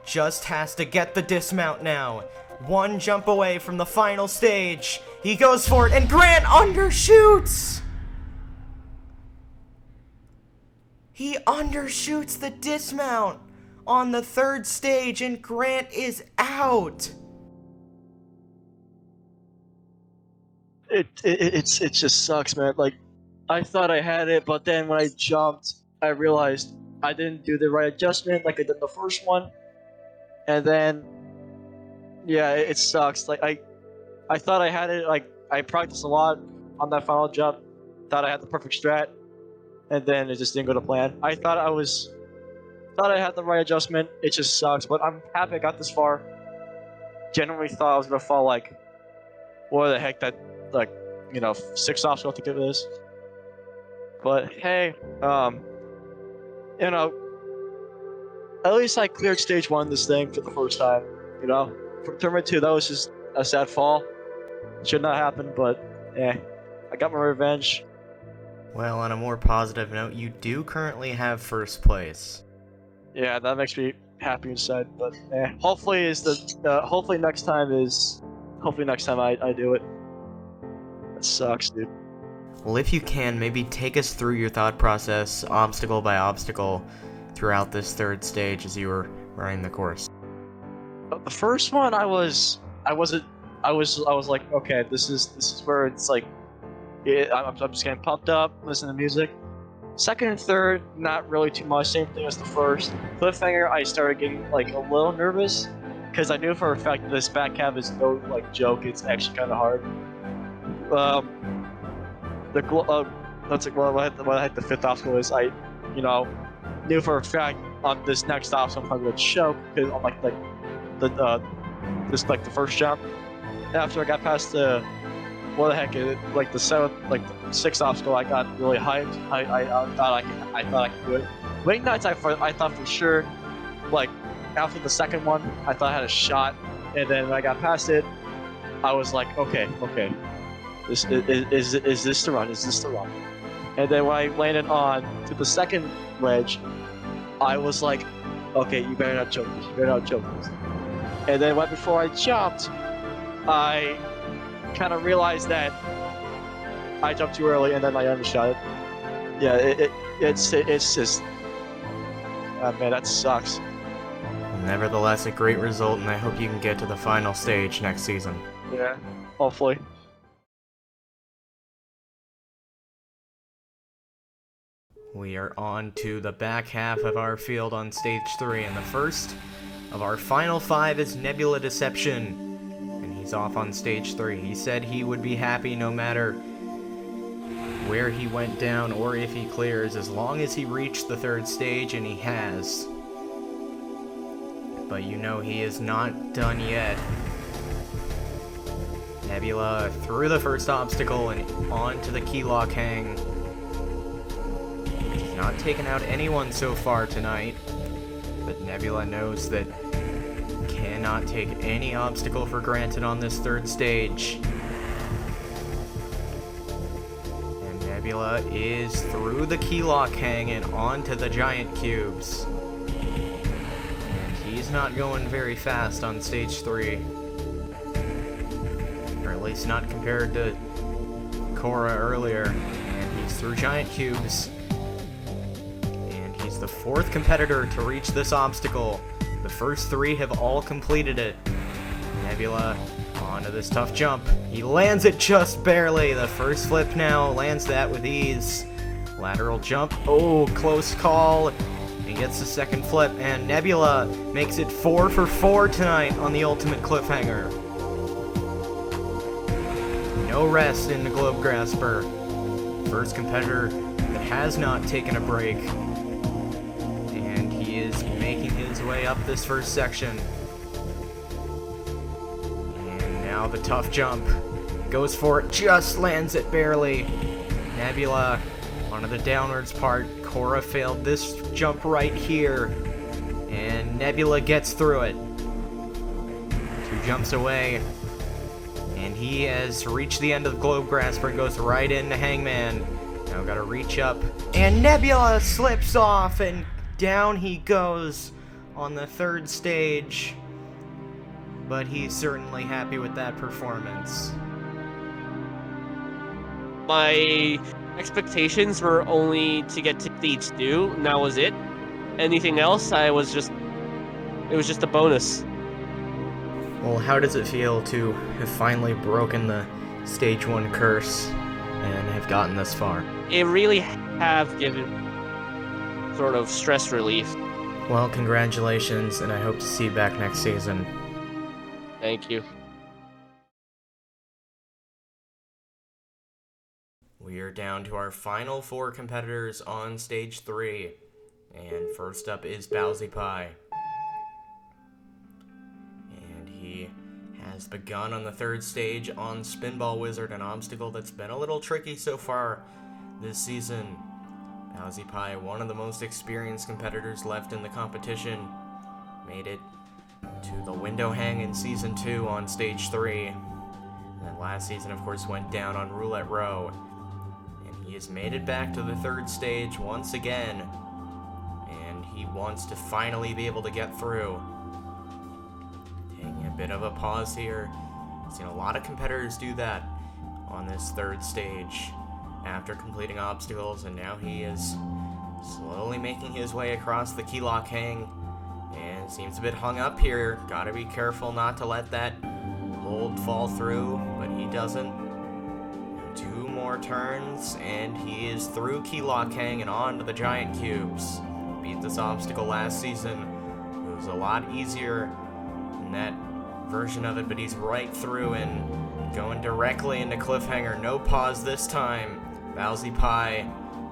just has to get the dismount now. 1 jump away from the final stage. He goes for it, and Grant undershoots! He undershoots the dismount on the third stage, and Grant is out. It just sucks, man. Like, I thought I had it, but then when I jumped, I realized I didn't do the right adjustment like I did the first one, and then yeah, it sucks. Like I thought I had it. Like I practiced a lot on that final jump, thought I had the perfect strat, and then it just didn't go to plan. I thought I had the right adjustment. It just sucks, but I'm happy I got this far. Genuinely thought I was gonna fall like, what the heck, that like, 6 obstacles to get this. But hey, at least I cleared stage 1 this thing for the first time. For tournament 2, that was just a sad fall. Should not happen, but I got my revenge. Well, on a more positive note, you do currently have first place. Yeah, that makes me happy inside. But hopefully next time I do it. That sucks, dude. Well, if you can, maybe take us through your thought process, obstacle by obstacle, throughout this third stage as you were running the course. The first one, I was like, okay, this is where it's like, I'm just getting pumped up, listening to music. Second and third, not really too much, same thing as the first. Cliffhanger, I started getting like a little nervous because I knew for a fact that this back half is no like joke. It's actually kind of hard. That's like when I hit the 5th obstacle is I knew for a fact on this next obstacle I'm probably gonna choke because on like the first jump. After I got past the what the heck is it, like the 6th obstacle, I got really hyped. I thought I could do it. Late nights I thought for sure, like after the second one I thought I had a shot, and then when I got past it I was like, okay, this is this the run? Is this the run? And then when I landed on to the second wedge, I was like, okay, you better not choke this. And then right before I jumped, I kind of realized that I jumped too early, and then I undershot it. Yeah, it's just, man, that sucks. Nevertheless, a great result, and I hope you can get to the final stage next season. Yeah, hopefully. We are on to the back half of our field on stage 3, and the first of our final 5 is Nebula Deception, and he's off on stage 3. He said he would be happy no matter where he went down or if he clears, as long as he reached the 3rd stage, and he has. But he is not done yet. Nebula through the first obstacle and onto the key lock hang. He's not taken out anyone so far tonight, but Nebula knows that cannot take any obstacle for granted on this 3rd stage. And Nebula is through the key lock hang and onto the giant cubes. And he's not going very fast on stage 3. Or at least not compared to Korra earlier. And he's through giant cubes. And he's the 4th competitor to reach this obstacle. The first 3 have all completed it. Nebula onto this tough jump. He lands it just barely. The first flip now lands that with ease. Lateral jump. Oh, close call. He gets the second flip, and Nebula makes it 4 for 4 tonight on the ultimate cliffhanger. No rest in the Globe Grasper. First competitor that has not taken a break. And he is making his way up this first section. And now the tough jump. Goes for it, just lands it barely. Nebula onto the downwards part. Korra failed this jump right here. And Nebula gets through it. 2 jumps away. And he has reached the end of the Globe Grasper and goes right into Hangman. Now gotta reach up. And Nebula slips off and down he goes on the 3rd stage. But he's certainly happy with that performance. My expectations were only to get to stage 2, and that was it. Anything else, I was just It was just a bonus. Well, how does it feel to have finally broken the Stage 1 curse and have gotten this far? It really have given sort of stress relief. Well, congratulations, and I hope to see you back next season. Thank you. We are down to our final 4 competitors on Stage 3. And first up is Bowsy Pie. And he has begun on the 3rd stage on Spinball Wizard, an obstacle that's been a little tricky so far this season. Bowsy Pie, one of the most experienced competitors left in the competition, made it to the window hang in Season 2 on Stage 3. And then last season, of course, went down on Roulette Row. And he has made it back to the 3rd stage once again. And he wants to finally be able to get through. Taking a bit of a pause here. I've seen a lot of competitors do that on this 3rd stage after completing obstacles, and now he is slowly making his way across the key lock hang and seems a bit hung up here. Gotta be careful not to let that hold fall through, but he doesn't. 2 more turns and he is through key lock hang and on to the giant cubes. Beat this obstacle last season. It was a lot easier in that version of it, but he's right through and going directly into cliffhanger. No pause this time. Bowsy Pie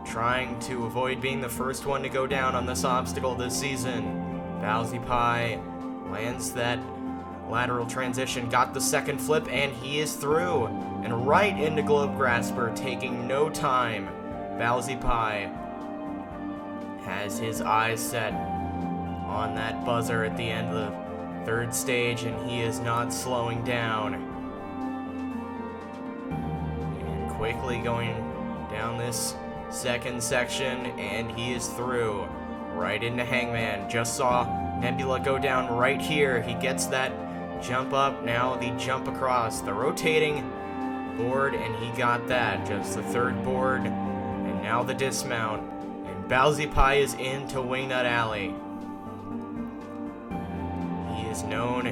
trying to avoid being the first one to go down on this obstacle this season. Bowsy Pie lands that lateral transition, got the second flip, and he is through. And right into Globe Grasper, taking no time. Bowsy Pie has his eyes set on that buzzer at the end of the 3rd stage, and he is not slowing down. And quickly going down this 2nd section, and he is through. Right into Hangman. Just saw Nebula go down right here. He gets that jump up, now the jump across the rotating board, and he got that. Just the 3rd board, and now the dismount. And Bowsy Pie is into Wingnut Alley. He is known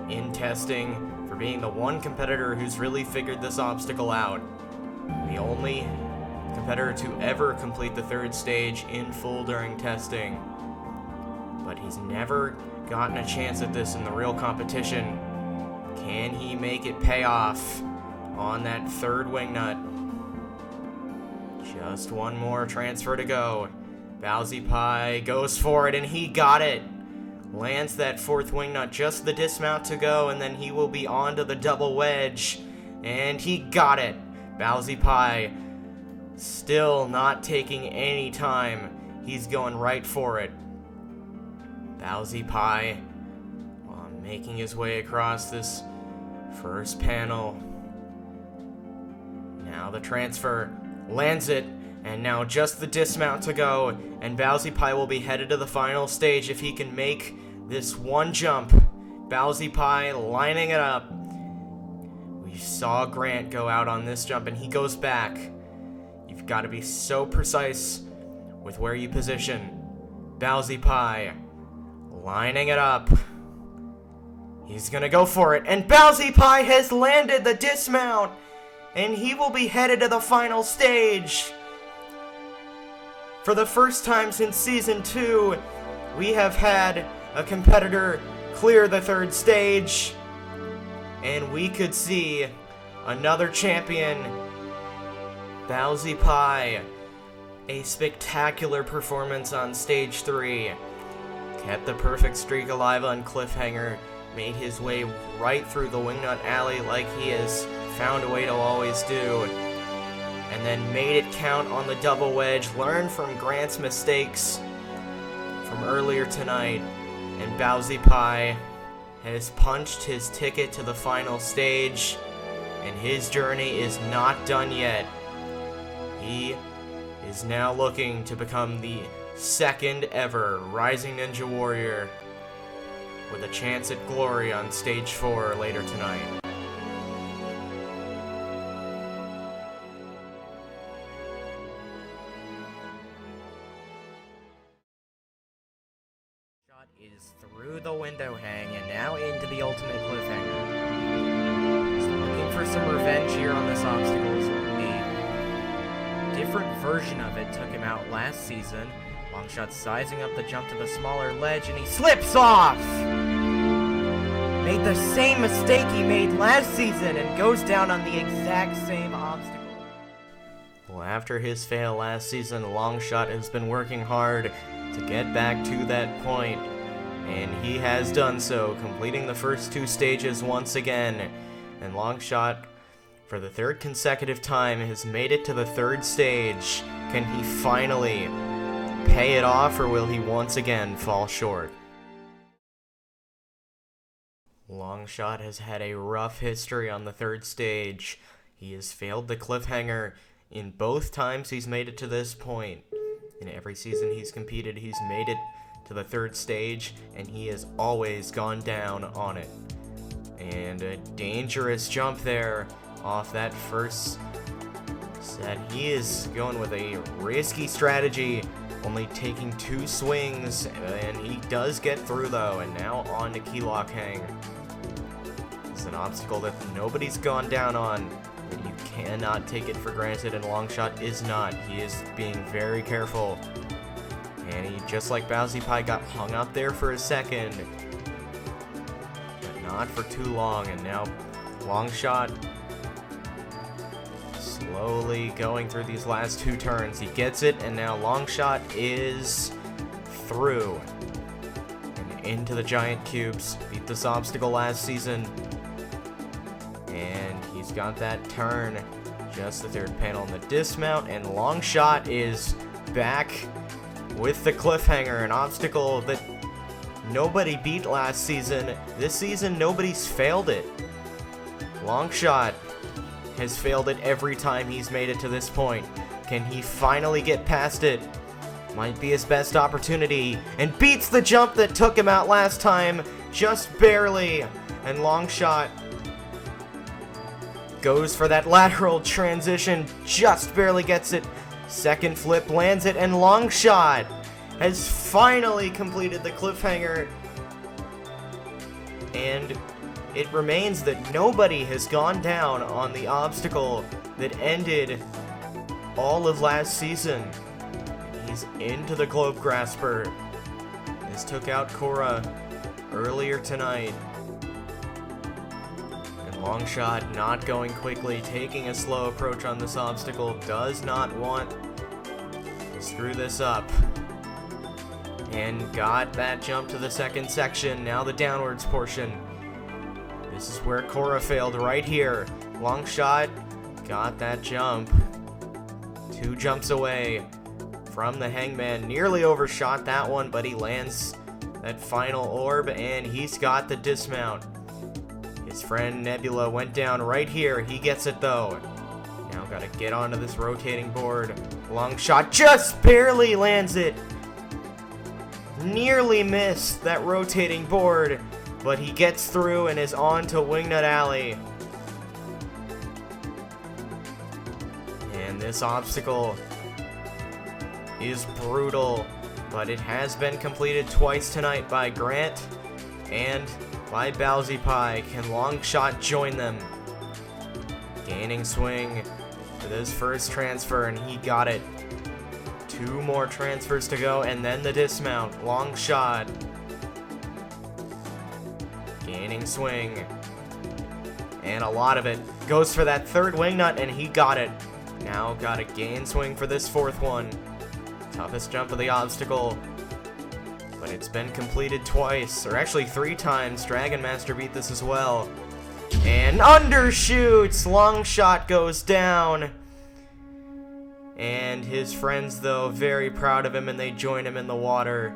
in testing for being the one competitor who's really figured this obstacle out. The only competitor to ever complete the 3rd stage in full during testing. But he's never gotten a chance at this in the real competition. Can he make it pay off on that 3rd wingnut? Just one more transfer to go. Bowsy Pie goes for it, and he got it. Lands that 4th wingnut, just the dismount to go, and then he will be on to the double wedge. And he got it. Bowsy Pie still not taking any time. He's going right for it. Bowsy Pie making his way across this first panel. Now the transfer, lands it, and now just the dismount to go, and Bowsy Pie will be headed to the final stage if he can make this one jump. Bowsy Pie lining it up. We saw Grant go out on this jump, and he goes back. You've got to be so precise with where you position. Bowsy Pie lining it up. He's gonna go for it, and Bowsy Pie has landed the dismount, and he will be headed to the final stage. For the first time since Season 2, we have had a competitor clear the 3rd stage, and we could see another champion. Bowsy Pie, a spectacular performance on Stage 3. Kept the perfect streak alive on cliffhanger, made his way right through the Wingnut Alley like he has found a way to always do, and then made it count on the double wedge, learned from Grant's mistakes from earlier tonight, and Bowsy Pie has punched his ticket to the final stage, and his journey is not done yet. He is now looking to become the 2nd ever Rising Ninja Warrior, with a chance at glory on Stage 4 later tonight. Shot is through the window hang and now into the ultimate cliffhanger. He's looking for some revenge here on this obstacle. A different version of it took him out last season. Longshot sizing up the jump to the smaller ledge and he slips off! Made the same mistake he made last season and goes down on the exact same obstacle. Well, after his fail last season, Longshot has been working hard to get back to that point, and he has done so, completing the first 2 stages once again. And Longshot, for the 3rd consecutive time, has made it to the 3rd stage. Can he finally pay it off, or will he once again fall short? Longshot has had a rough history on the 3rd stage. He has failed the cliffhanger in both times he's made it to this point. In every season he's competed, he's made it to the 3rd stage, and he has always gone down on it. And a dangerous jump there off that first set. He is going with a risky strategy, only taking 2 swings, and he does get through though, and now on to key lock hang. It's an obstacle that nobody's gone down on, and you cannot take it for granted, and Longshot is not. He is being very careful. And he, just like Bowsy Pie, got hung up there for a second, but not for too long, and now Longshot slowly going through these last 2 turns. He gets it, and now Longshot is through and into the giant cubes. Beat this obstacle last season, and he's got that turn, just the 3rd panel in the dismount, and Longshot is back with the cliffhanger, an obstacle that nobody beat last season. This season, nobody's failed it. Longshot has failed it every time he's made it to this point. Can he finally get past it? Might be his best opportunity, and beats the jump that took him out last time, just barely. And Longshot goes for that lateral transition, just barely gets it. 2nd flip lands it, and Longshot has finally completed the cliffhanger. And it remains that nobody has gone down on the obstacle that ended all of last season. He's into the Globe Grasper. This took out Korra earlier tonight. And Longshot not going quickly, taking a slow approach on this obstacle, does not want to screw this up. And got that jump to the 2nd section, now the downwards portion. This is where Korra failed, right here. Longshot got that jump. 2 jumps away from the hangman. Nearly overshot that one, but he lands that final orb, and he's got the dismount. His friend Nebula went down right here. He gets it though. Now gotta get onto this rotating board. Longshot just barely lands it. Nearly missed that rotating board, but he gets through and is on to Wingnut Alley. And this obstacle is brutal, but it has been completed twice tonight by Grant and by Bowsy Pie. Can Longshot join them? Gaining swing for this first transfer, and he got it. 2 more transfers to go, and then the dismount. Longshot gaining swing, and a lot of it. Goes for that 3rd wingnut, and he got it. Now got a gain swing for this 4th one. Toughest jump of the obstacle, but it's been completed twice, or actually 3 times. Dragon Master beat this as well. And undershoots! Longshot goes down. And his friends, though, very proud of him, and they join him in the water.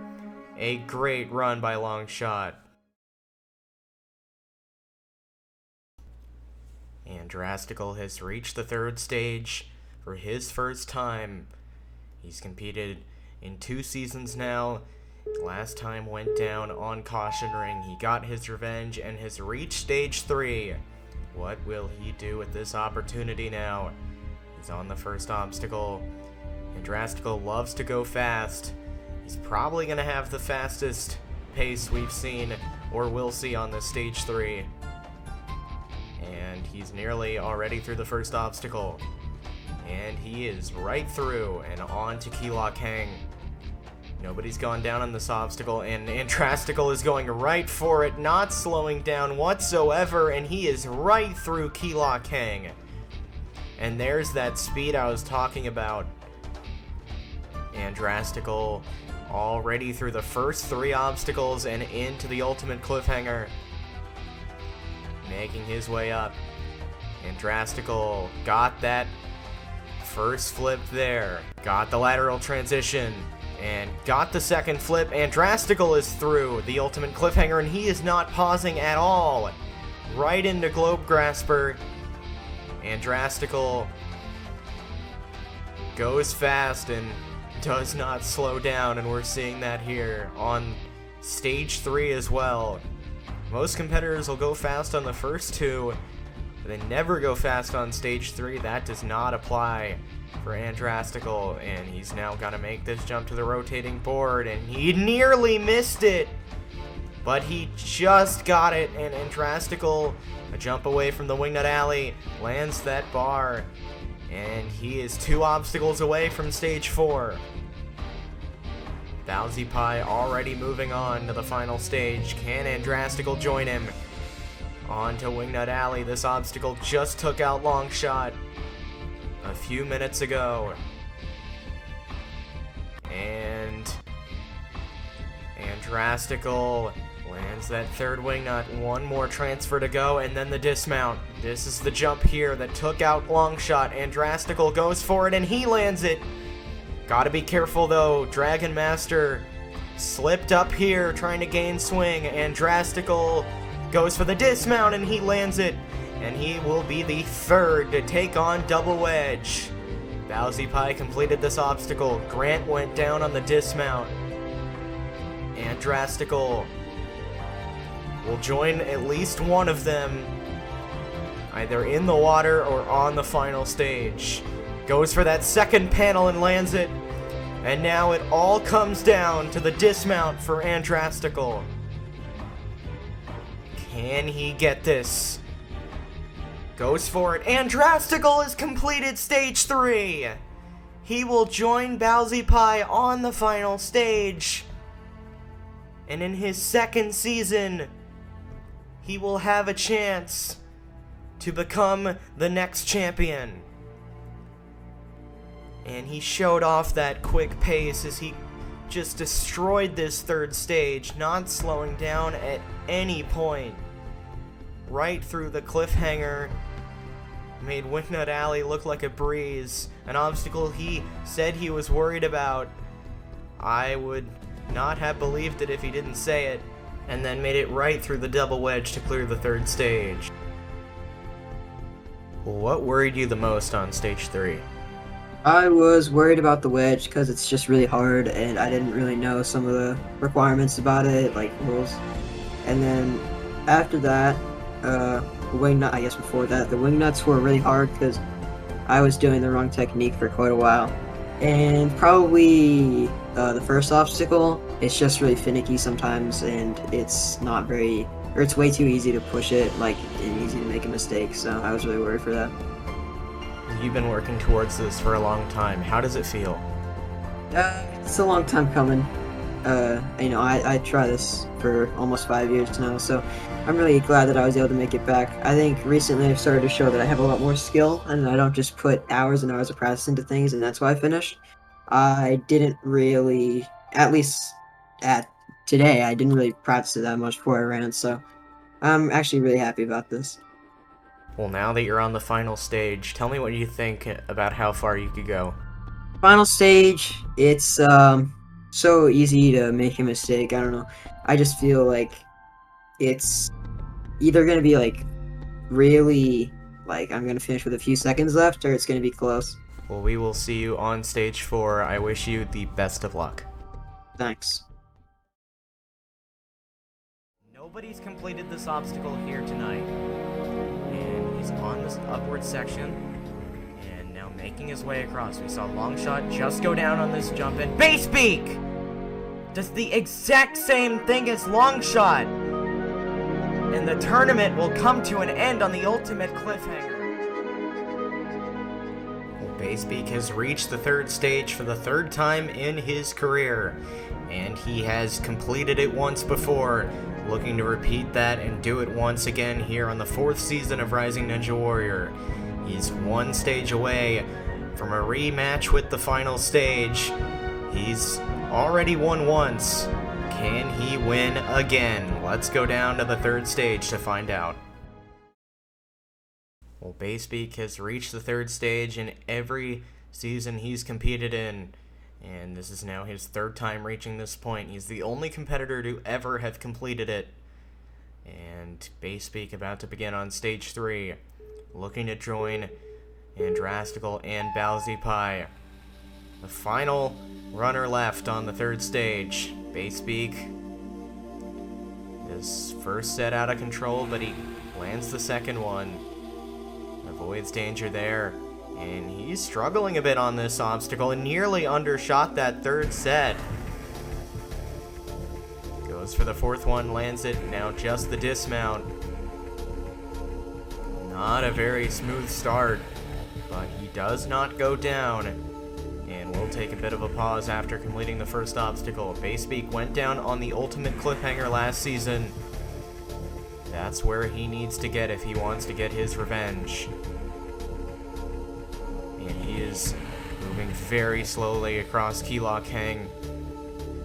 A great run by Longshot. And Drastical has reached the 3rd stage for his first time. He's competed in 2 seasons now. Last time went down on Caution Ring. He got his revenge and has reached stage 3. What will he do with this opportunity now? He's on the first obstacle, and Drastical loves to go fast. He's probably going to have the fastest pace we've seen or will see on this stage 3. And he's nearly already through the first obstacle. And he is right through and on to Key Lock Hang. Nobody's gone down on this obstacle, and Andrastical is going right for it, not slowing down whatsoever, and he is right through Key Lock Hang. And there's that speed I was talking about. Andrastical already through the first 3 obstacles and into the ultimate cliffhanger. Making his way up. Andrastical got that first flip there. Got the lateral transition. And got the second flip. Andrastical is through the ultimate cliffhanger, and he is not pausing at all. Right into Globe Grasper. Andrastical goes fast and does not slow down, and we're seeing that here on stage 3 as well. Most competitors will go fast on the first 2, but they never go fast on stage 3. That does not apply for Andrastical, and he's now got to make this jump to the rotating board, and he nearly missed it, but he just got it, and Andrastical, a jump away from the Wingnut Alley, lands that bar, and he is 2 obstacles away from stage 4. Bowsy Pie already moving on to the final stage. Can Andrastical join him? On to Wingnut Alley. This obstacle just took out Longshot a few minutes ago. And Andrastical lands that third wingnut. 1 more transfer to go, and then the dismount. This is the jump here that took out Longshot. Andrastical goes for it, and he lands it. Gotta be careful, though. Dragon Master slipped up here, trying to gain swing. Andrastical goes for the dismount, and he lands it. And he will be the 3rd to take on Double Wedge. Bowsy Pie completed this obstacle. Grant went down on the dismount. Andrastical will join at least one of them, either in the water or on the final stage. Goes for that second panel and lands it. And now it all comes down to the dismount for Andrastical. Can he get this? Goes for it. Andrastical has completed stage 3. He will join Bowsy Pie on the final stage. And in his 2nd season, he will have a chance to become the next champion. And he showed off that quick pace as he just destroyed this 3rd stage, not slowing down at any point. Right through the cliffhanger. Made Wingnut Alley look like a breeze. An obstacle he said he was worried about. I would not have believed it if he didn't say it. And then made it right through the double wedge to clear the 3rd stage. What worried you the most on stage 3? I was worried about the wedge because it's just really hard, and I didn't really know some of the requirements about it, like rules. And then after that, wingnut, I guess before that, the wingnuts were really hard because I was doing the wrong technique for quite a while. And probably the first obstacle, it's just really finicky sometimes, and it's not very, or it's way too easy to push it, like, and easy to make a mistake, so I was really worried for that. You've been working towards this for a long time. How does it feel? It's a long time coming. I try this for almost 5 years now, so I'm really glad that I was able to make it back. I think recently I've started to show that I have a lot more skill, and I don't just put hours and hours of practice into things, and that's why I finished. I didn't really, at least at today, I didn't really practice it that much before I ran, so I'm actually really happy about this. Well, now that you're on the final stage, tell me what you think about how far you could go. Final stage, it's so easy to make a mistake. I don't know. I just feel like it's either going to be like really, like I'm going to finish with a few seconds left, or it's going to be close. Well, we will see you on stage 4. I wish you the best of luck. Thanks. Nobody's completed this obstacle here tonight. And he's on this upward section. And now making his way across. We saw Longshot just go down on this jump, and Base Beak does the exact same thing as Longshot. And the tournament will come to an end on the ultimate cliffhanger. Basebeak has reached the third stage for the third time in his career, and he has completed it once before, looking to repeat that and do it once again here on the 4th season of Rising Ninja Warrior. He's one stage away from a rematch with the final stage. He's already won once. Can he win again? Let's go down to the third stage to find out. Well, Basebeak has reached the third stage in every season he's competed in, and this is now his third time reaching this point. He's the only competitor to ever have completed it. And Basebeak about to begin on stage 3, looking to join Andrastical and Bowsy Pie. The final runner left on the third stage. Basebeak is first set out of control, but he lands the second one. Avoids danger there, and he's struggling a bit on this obstacle and nearly undershot that third set. Goes for the fourth one, lands it, now just the dismount. Not a very smooth start, but he does not go down, and we'll take a bit of a pause after completing the first obstacle. Basebeak went down on the ultimate cliffhanger last season. That's where he needs to get if he wants to get his revenge. And he is moving very slowly across Key Lock Hang.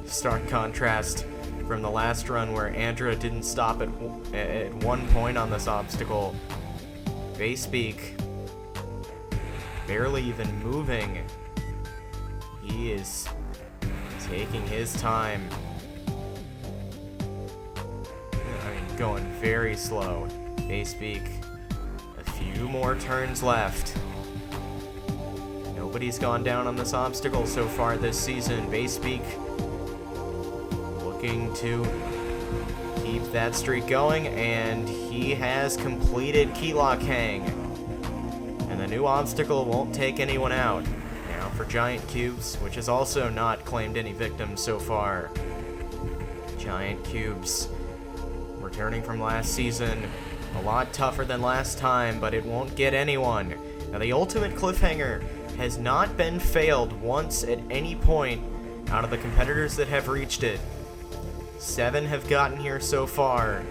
Stark contrast from the last run where Andra didn't stop at one point on this obstacle. Basebeak barely even moving. He is taking his time. Going very slow. Basebeak, a few more turns left. Nobody's gone down on this obstacle so far this season. Basebeak looking to keep that streak going, and he has completed Key Lock Hang. And the new obstacle won't take anyone out. Now for Giant Cubes, which has also not claimed any victims so far. Giant Cubes, returning from last season, a lot tougher than last time, but it won't get anyone. Now the ultimate cliffhanger has not been failed once at any point out of the competitors that have reached it. 7 have gotten here so far,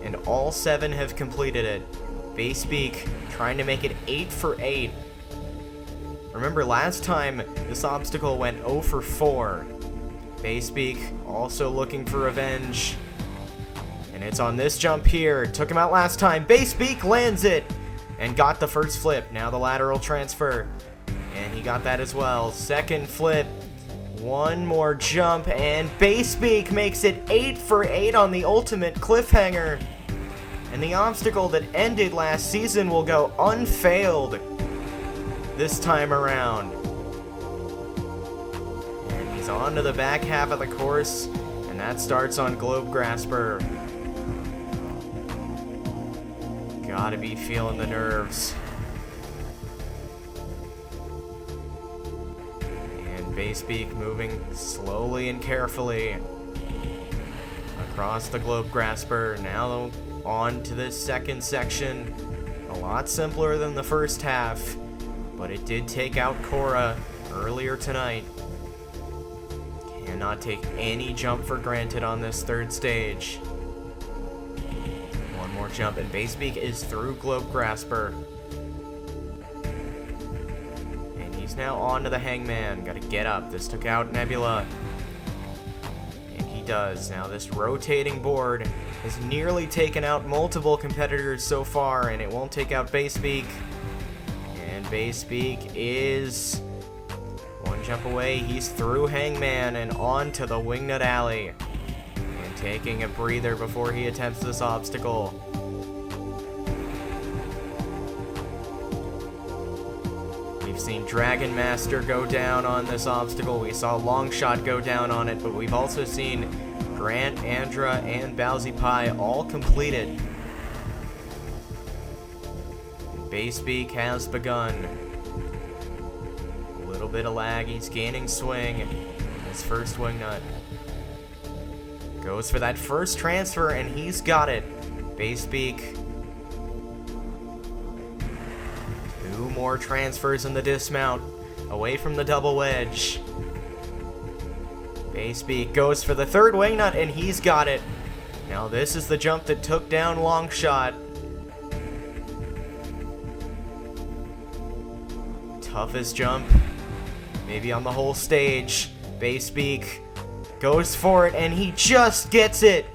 and all 7 have completed it. Basebeak trying to make it 8 for 8. Remember last time this obstacle went 0 for 4. Basebeak also looking for revenge. And it's on this jump here. Took him out last time. Basebeak lands it and got the first flip. Now the lateral transfer. And he got that as well. Second flip. One more jump. And Basebeak makes it 8 for 8 on the ultimate cliffhanger. And the obstacle that ended last season will go unfailed this time around. And he's on to the back half of the course. And that starts on Globe Grasper. Gotta be feeling the nerves. And Basebeak moving slowly and carefully across the Globe Grasper. Now on to this second section. A lot simpler than the first half, but it did take out Cora earlier tonight. Cannot take any jump for granted on this third stage. One more jump, and Basebeak is through Globe Grasper. And he's now on to the Hangman. Gotta get up. This took out Nebula. And he does. Now this rotating board has nearly taken out multiple competitors so far, and it won't take out Basebeak. And Basebeak is one jump away. He's through Hangman and on to the Wingnut Alley. And taking a breather before he attempts this obstacle. We've seen Dragon Master go down on this obstacle. We saw Longshot go down on it, but we've also seen Grant, Andra, and Bowsy Pie all completed. Basebeak has begun. A little bit of lag, he's gaining swing. his first wingnut. Goes for that first transfer, and he's got it. Base beak. 2 more transfers in the dismount. Away from the double wedge. Base beak goes for the third wingnut, and he's got it. Now this is the jump that took down Longshot. Toughest jump, maybe on the whole stage. Base beak goes for it, and he just gets it.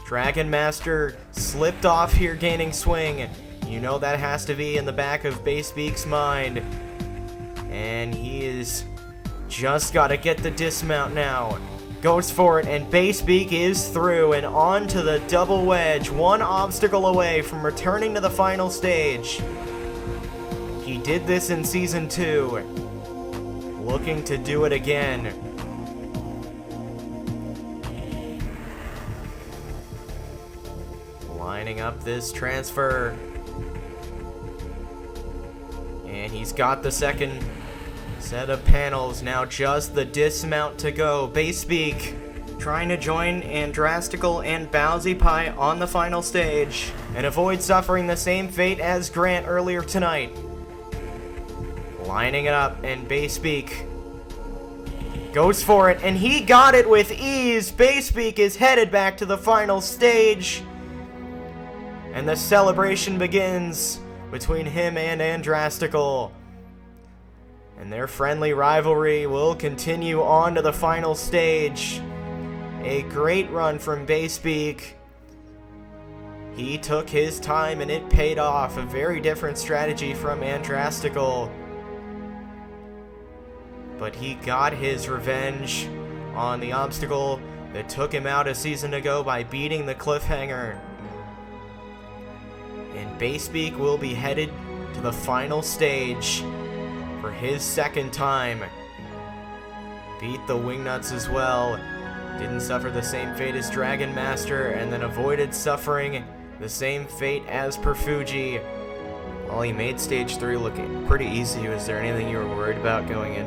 Dragon Master slipped off here, gaining swing. You know that has to be in the back of Base Beak's mind. And he is just got to get the dismount now. Goes for it, and Base Beak is through and on to the double wedge. 1 obstacle away from returning to the final stage. He did this in Season 2. Looking to do it again. Lining up this transfer. And he's got the second set of panels. Now just the dismount to go. Base Beak trying to join Andrastical and Bowsy Pie on the final stage and avoid suffering the same fate as Grant earlier tonight. Lining it up, and Base Beak goes for it, and he got it with ease. Base Beak is headed back to the final stage, and the celebration begins between him and Andrastical. And their friendly rivalry will continue on to the final stage. A great run from Base Beak. He took his time and it paid off. A very different strategy from Andrastical. But he got his revenge on the obstacle that took him out a season ago by beating the cliffhanger. And Base Beak will be headed to the final stage for his second time. Beat the Wingnuts as well. Didn't suffer the same fate as Dragon Master, and then avoided suffering the same fate as Perfuji. Well, he made stage 3 looking pretty easy. Was there anything you were worried about going in?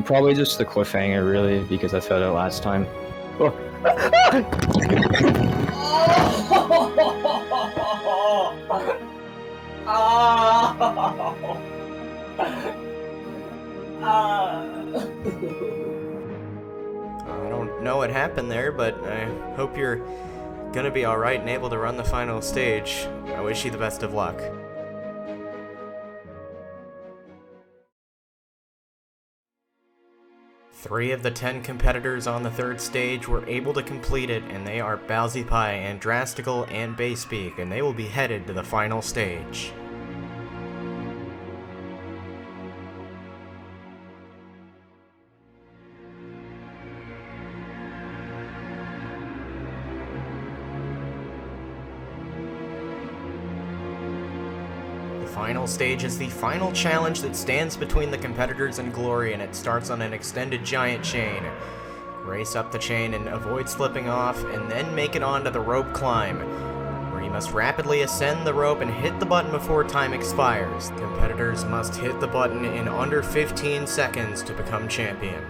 Probably just the cliffhanger, really, because I felt it last time. Oh. I don't know what happened there, but I hope you're gonna be alright and able to run the final stage. I wish you the best of luck. Three of the 10 competitors on the third stage were able to complete it, and they are Bowsy Pie, Andrastical, and Base Beak, and they will be headed to the final stage. The final stage is the final challenge that stands between the competitors and glory, and it starts on an extended giant chain. Race up the chain and avoid slipping off, and then make it onto the rope climb, where you must rapidly ascend the rope and hit the button before time expires. Competitors must hit the button in under 15 seconds to become champion.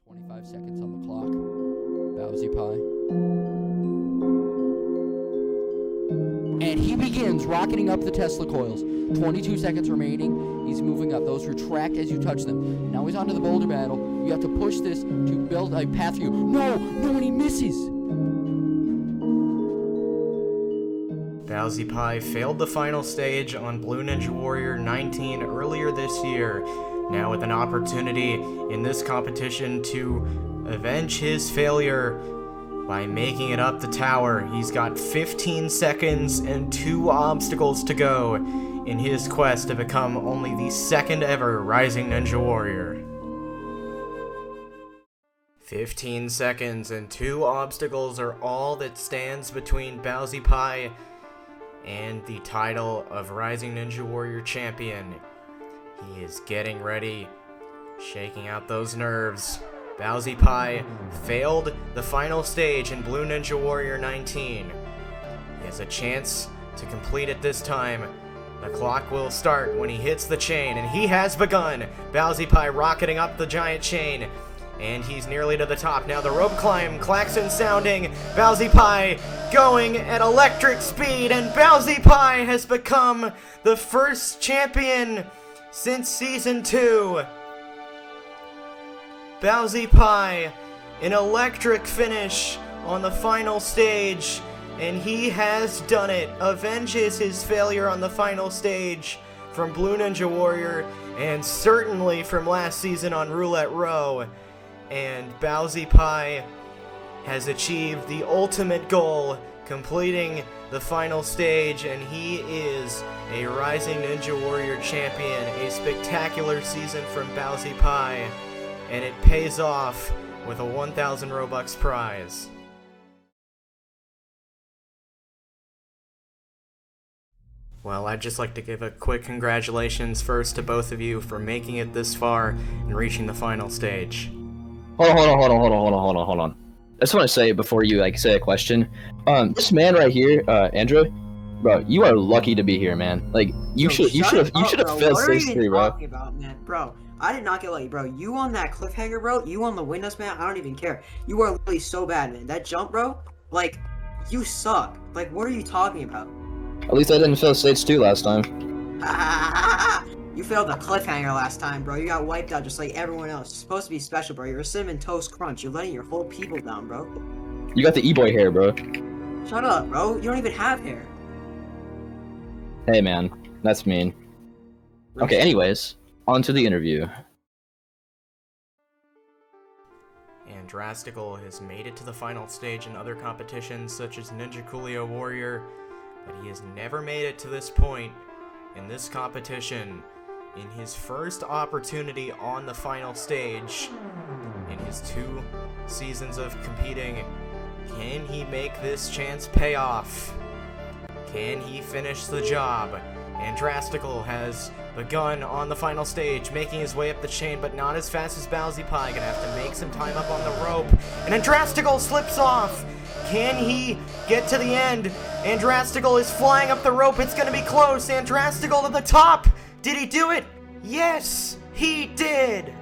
25 seconds on the clock. Bowsy Pie. And he begins rocketing up the Tesla coils. 22 seconds remaining. He's moving up. Those retract as you touch them. Now he's onto the boulder battle. You have to push this to build a path for you. No, and he misses. Bowsy Pie failed the final stage on Blue Ninja Warrior 19 earlier this year. Now with an opportunity in this competition to avenge his failure by making it up the tower. He's got 15 seconds and 2 obstacles to go in his quest to become only the second ever Rising Ninja Warrior. 15 seconds and 2 obstacles are all that stands between Bowsy Pie and the title of Rising Ninja Warrior Champion. He is getting ready, shaking out those nerves. Bowsy Pie failed the final stage in Blue Ninja Warrior 19. He has a chance to complete it this time, The clock will start when he hits the chain, and he has begun. Bowsy Pie rocketing up the giant chain, and he's nearly to the top. Now the rope climb, klaxon sounding, Bowsy Pie going at electric speed, and Bowsy Pie has become the first champion since Season 2. Bowsy Pie, an electric finish on the final stage, and he has done it. Avenges his failure on the final stage from Blue Ninja Warrior, and certainly from last season on Roulette Row. And Bowsy Pie has achieved the ultimate goal, completing the final stage, and he is a Rising Ninja Warrior champion. A spectacular season from Bowsy Pie, and it pays off with a 1,000 Robux prize. Well, I'd just like to give a quick congratulations first to both of you for making it this far and reaching the final stage. Hold on. I just want to say before you say a question. This man right here, Andrew, bro, you are lucky to be here, man. Like you should have failed stage 3, bro. What are you talking about, man, bro? I did not get lucky, bro. You on that cliffhanger, bro? You on the windows, man? I don't even care. You are literally so bad, man. That jump, bro. Like, you suck. Like, what are you talking about? At least I didn't fail stage 2 last time. You failed the cliffhanger last time, bro. You got wiped out just like everyone else. You're supposed to be special, bro. You're a Cinnamon Toast Crunch. You're letting your whole people down, bro. You got the e-boy hair, bro. Shut up, bro. You don't even have hair. Hey, man. That's mean. Okay, anyways. On to the interview. And Drastical has made it to the final stage in other competitions such as Ninja Coolio Warrior, but he has never made it to this point in this competition. In his first opportunity on the final stage, in his 2 seasons of competing, can he make this chance pay off? Can he finish the job? And Drastical has begun on the final stage, making his way up the chain, but not as fast as Bowsy Pie. Gonna have to make some time up on the rope. And then Drastical slips off. Can he get to the end? And Drastical is flying up the rope. It's gonna be close. And Drastical to the top. Did he do it? Yes, he did.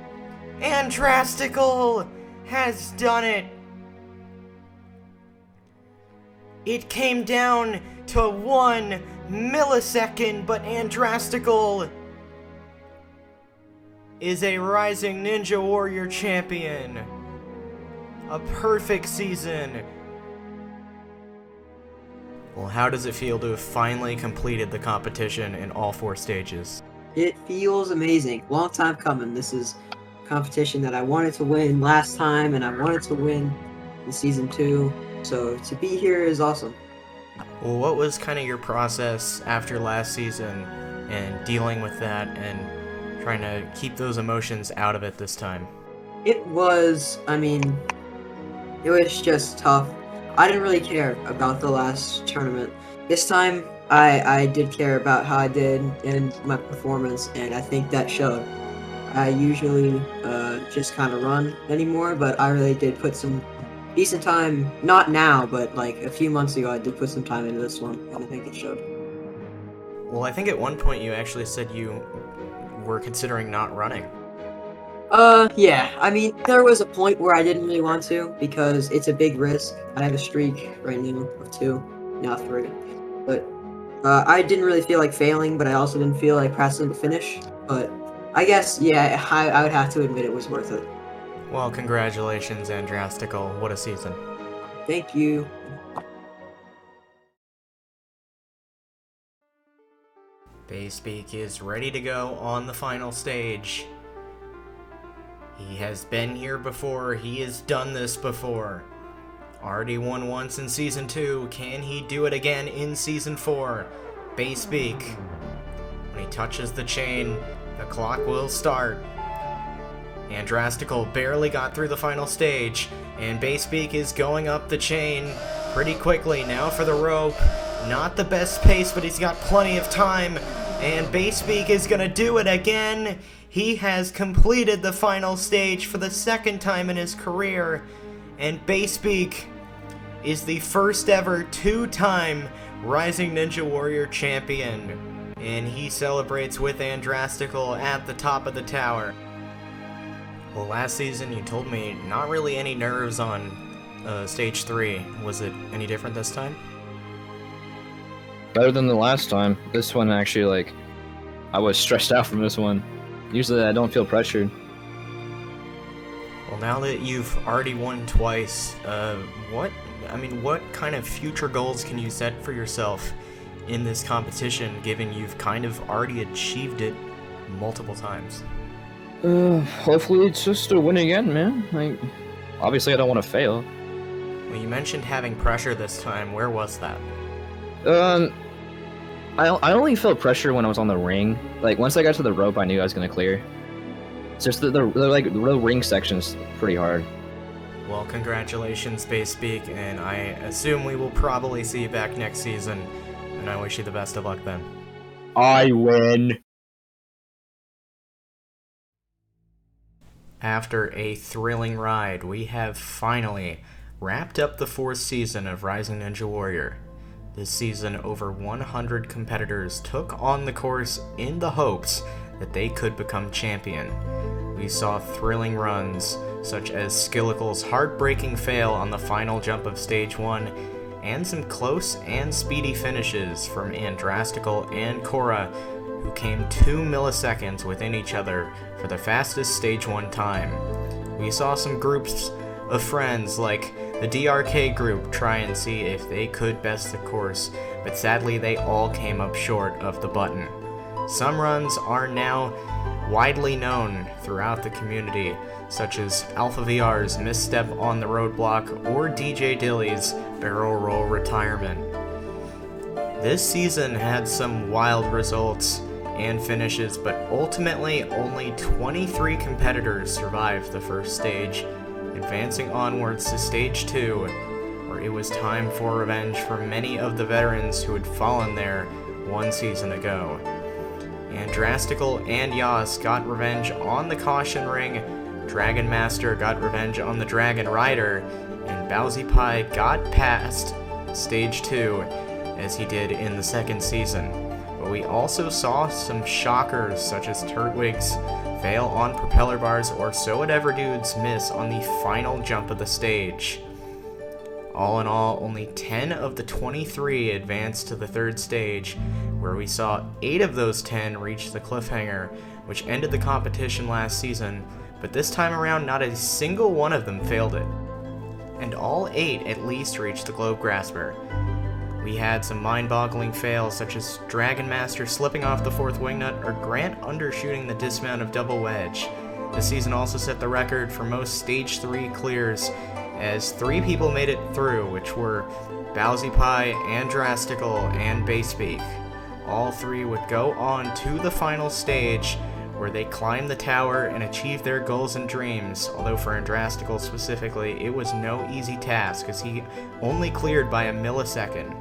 And Drastical has done it. It came down to 1 millisecond, but Andrastical is a Rising Ninja Warrior champion. A perfect season. Well, how does it feel to have finally completed the competition in all 4 stages? It feels amazing. Long time coming. This is a competition that I wanted to win last time, and I wanted to win in Season 2. So to be here is awesome. Well, what was kind of your process after last season and dealing with that and trying to keep those emotions out of it this time? It was just tough. I didn't really care about the last tournament. This time, I did care about how I did and my performance, and I think that showed. I usually just kind of run anymore, but I really did put some decent time, not now, but like a few months ago, I did put some time into this one, and I think it showed. Well, I think at one point you actually said you were considering not running. Yeah. I mean, there was a point where I didn't really want to, because it's a big risk. I have a streak right now of 2, now 3. But, I didn't really feel like failing, but I also didn't feel like pressing to finish. But, I guess, yeah, I would have to admit it was worth it. Well, congratulations, Andrastical. What a season. Thank you. Bayspeak is ready to go on the final stage. He has been here before. He has done this before. Already won once in Season 2. Can he do it again in Season 4? Bayspeak. When he touches the chain, the clock will start. Andrastical barely got through the final stage, and Bayspeak is going up the chain pretty quickly. Now for the rope. Not the best pace, but he's got plenty of time. And Bayspeak is gonna do it again. He has completed the final stage for the 2nd time in his career. And Bayspeak is the first ever 2-time Rising Ninja Warrior champion. and he celebrates with Andrastical at the top of the tower. Well, last season you told me not really any nerves on stage 3. Was it any different this time? Better than the last time. This one actually, like, I was stressed out from this one. Usually I don't feel pressured. Well, now that you've already won twice, what kind of future goals can you set for yourself in this competition, given you've kind of already achieved it multiple times? Hopefully it's just to win again, man. Like, obviously I don't want to fail. Well, you mentioned having pressure this time. Where was that? I only felt pressure when I was on the ring. Like, once I got to the rope, I knew I was gonna clear. It's just the ring section's pretty hard. Well, congratulations, Space Speak, and I assume we will probably see you back next season, and I wish you the best of luck then. I win! After a thrilling ride, we have finally wrapped up the 4th season of Rising Ninja Warrior. This season, over 100 competitors took on the course in the hopes that they could become champion. We saw thrilling runs, such as Skillicle's heartbreaking fail on the final jump of Stage 1, and some close and speedy finishes from Andrastical and Korra, who came 2 milliseconds within each other for the fastest Stage 1 time. We saw some groups of friends like the DRK group try and see if they could best the course, but sadly they all came up short of the button. Some runs are now widely known throughout the community, such as Alpha VR's misstep on the roadblock or DJ Dilly's barrel roll retirement. This season had some wild results and finishes, but ultimately only 23 competitors survived the first stage, advancing onwards to Stage 2, where it was time for revenge for many of the veterans who had fallen there 1 season ago. Andrastical and Yas got revenge on the Caution Ring, Dragon Master got revenge on the Dragon Rider, and Bowsy Pie got past Stage 2 as he did in the 2nd season. But we also saw some shockers such as Turtwig's fail on propeller bars or So Whatever Dudes miss on the final jump of the stage. All in all, only 10 of the 23 advanced to the 3rd stage, where we saw 8 of those 10 reach the cliffhanger, which ended the competition last season, but this time around not a single one of them failed it. And all 8 at least reached the Globe Grasper. We had some mind-boggling fails, such as Dragon Master slipping off the 4th wingnut or Grant undershooting the dismount of Double Wedge. This season also set the record for most Stage 3 clears, as 3 people made it through, which were Bowsy Pie, Andrastical, and Basepeak. All 3 would go on to the final stage, where they climbed the tower and achieved their goals and dreams, although for Andrastical specifically, it was no easy task, as he only cleared by a millisecond.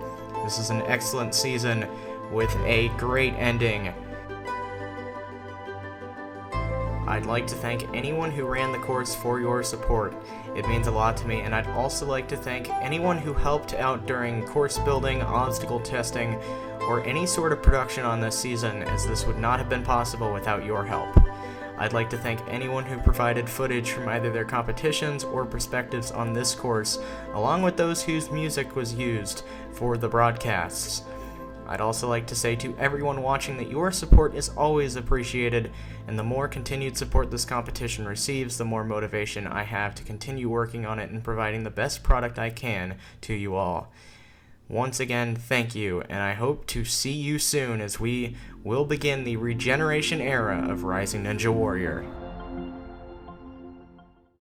This is an excellent season with a great ending. I'd like to thank anyone who ran the course for your support. It means a lot to me, and I'd also like to thank anyone who helped out during course building, obstacle testing, or any sort of production on this season, as this would not have been possible without your help. I'd like to thank anyone who provided footage from either their competitions or perspectives on this course, along with those whose music was used for the broadcasts. I'd also like to say to everyone watching that your support is always appreciated, and the more continued support this competition receives, the more motivation I have to continue working on it and providing the best product I can to you all. Once again, thank you, and I hope to see you soon as we will begin the regeneration era of Rising Ninja Warrior.